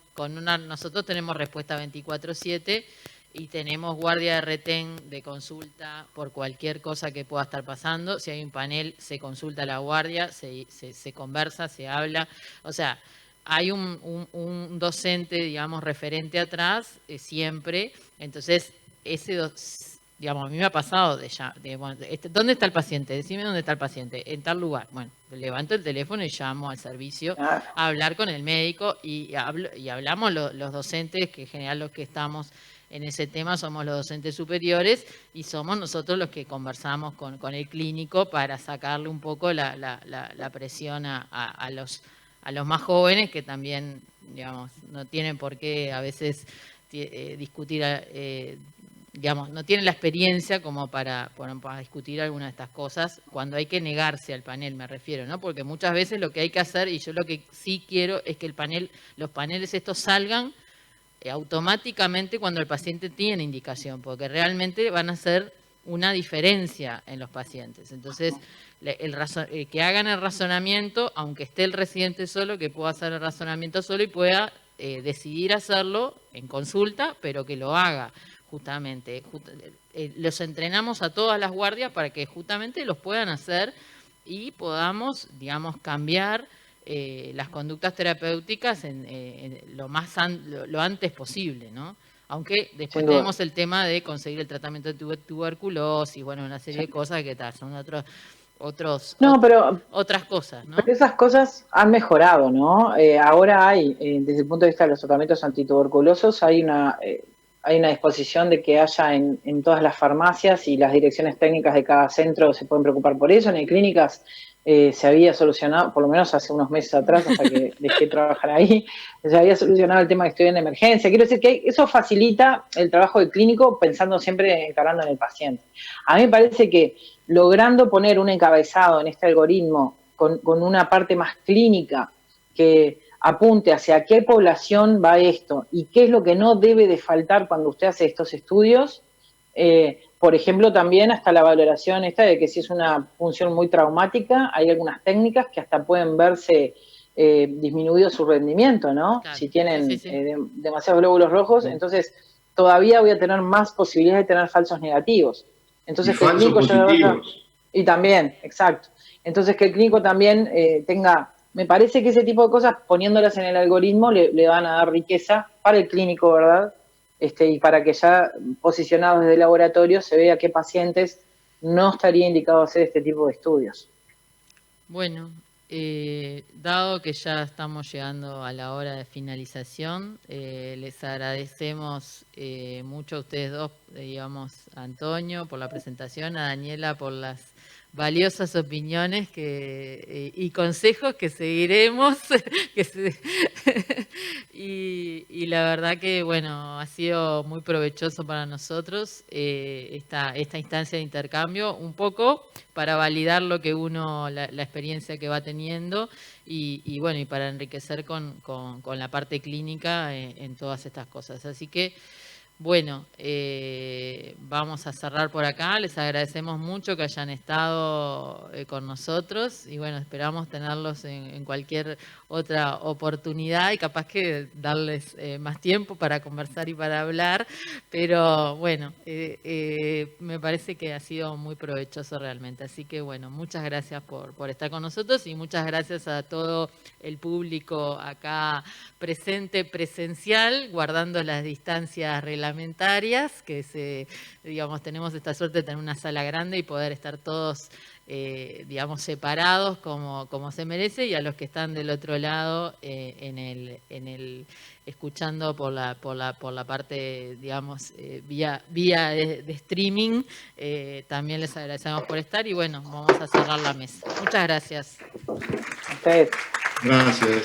nosotros tenemos respuesta 24/7 y tenemos guardia de retén de consulta por cualquier cosa que pueda estar pasando. Si hay un panel, se consulta a la guardia, se conversa, se habla. O sea, hay un docente, digamos, referente atrás siempre. Entonces, digamos, a mí me ha pasado ¿dónde está el paciente? Decime dónde está el paciente, en tal lugar. Bueno, levanto el teléfono y llamo al servicio a hablar con el médico y hablamos los docentes, que en general los que estamos en ese tema somos los docentes superiores y somos nosotros los que conversamos con el clínico para sacarle un poco la presión a los más jóvenes, que también, digamos, no tienen por qué a veces discutir, digamos, no tienen la experiencia como para discutir alguna de estas cosas cuando hay que negarse al panel, me refiero, ¿no? Porque muchas veces lo que hay que hacer, y yo lo que sí quiero es que los paneles estos salgan automáticamente cuando el paciente tiene indicación, porque realmente van a hacer una diferencia en los pacientes. Entonces, que hagan el razonamiento, aunque esté el residente solo, que pueda hacer el razonamiento solo y pueda decidir hacerlo en consulta, pero que lo haga justamente. Los entrenamos a todas las guardias para que justamente los puedan hacer y podamos, digamos, cambiar las conductas terapéuticas lo antes posible, ¿no? Aunque después tenemos el tema de conseguir el tratamiento de tuberculosis, bueno, una serie de cosas que son otras cosas, ¿no? Pero esas cosas han mejorado, ¿no? Ahora hay, desde el punto de vista de los tratamientos antituberculosos, hay una disposición de que haya en todas las farmacias, y las direcciones técnicas de cada centro se pueden preocupar por eso. En clínicas se había solucionado, por lo menos hace unos meses atrás, hasta que dejé de trabajar ahí, se había solucionado el tema de que estoy en emergencia. Quiero decir que eso facilita el trabajo del clínico, pensando siempre, encarando en el paciente. A mí me parece que logrando poner un encabezado en este algoritmo con una parte más clínica, que apunte hacia qué población va esto y qué es lo que no debe de faltar cuando usted hace estos estudios. Por ejemplo, también hasta la valoración esta de que si es una función muy traumática, hay algunas técnicas que hasta pueden verse disminuido su rendimiento, ¿no? Claro. Si tienen demasiados glóbulos rojos, entonces todavía voy a tener más posibilidades de tener falsos negativos. Entonces, que el clínico y también, exacto. Entonces, que el clínico también tenga... Me parece que ese tipo de cosas, poniéndolas en el algoritmo, le van a dar riqueza para el clínico, ¿verdad? Y para que ya posicionados desde el laboratorio se vea qué pacientes no estaría indicado hacer este tipo de estudios. Bueno, dado que ya estamos llegando a la hora de finalización, les agradecemos mucho a ustedes dos, digamos, a Antonio por la presentación, a Daniela por las valiosas opiniones y consejos que seguiremos y la verdad que, bueno, ha sido muy provechoso para nosotros esta instancia de intercambio, un poco para validar lo que la experiencia que va teniendo y bueno, y para enriquecer con la parte clínica en todas estas cosas. Así que, bueno, vamos a cerrar por acá. Les agradecemos mucho que hayan estado con nosotros y bueno, esperamos tenerlos en cualquier otra oportunidad y capaz que darles más tiempo para conversar y para hablar, pero bueno, me parece que ha sido muy provechoso realmente. Así que bueno, muchas gracias por estar con nosotros y muchas gracias a todo el público acá presente, presencial, guardando las distancias reglamentarias, que digamos, tenemos esta suerte de tener una sala grande y poder estar todos, digamos, separados como se merece, y a los que están del otro lado escuchando por la parte, digamos, vía de streaming, también les agradecemos por estar y bueno, vamos a cerrar la mesa. Muchas gracias. Okay. Gracias.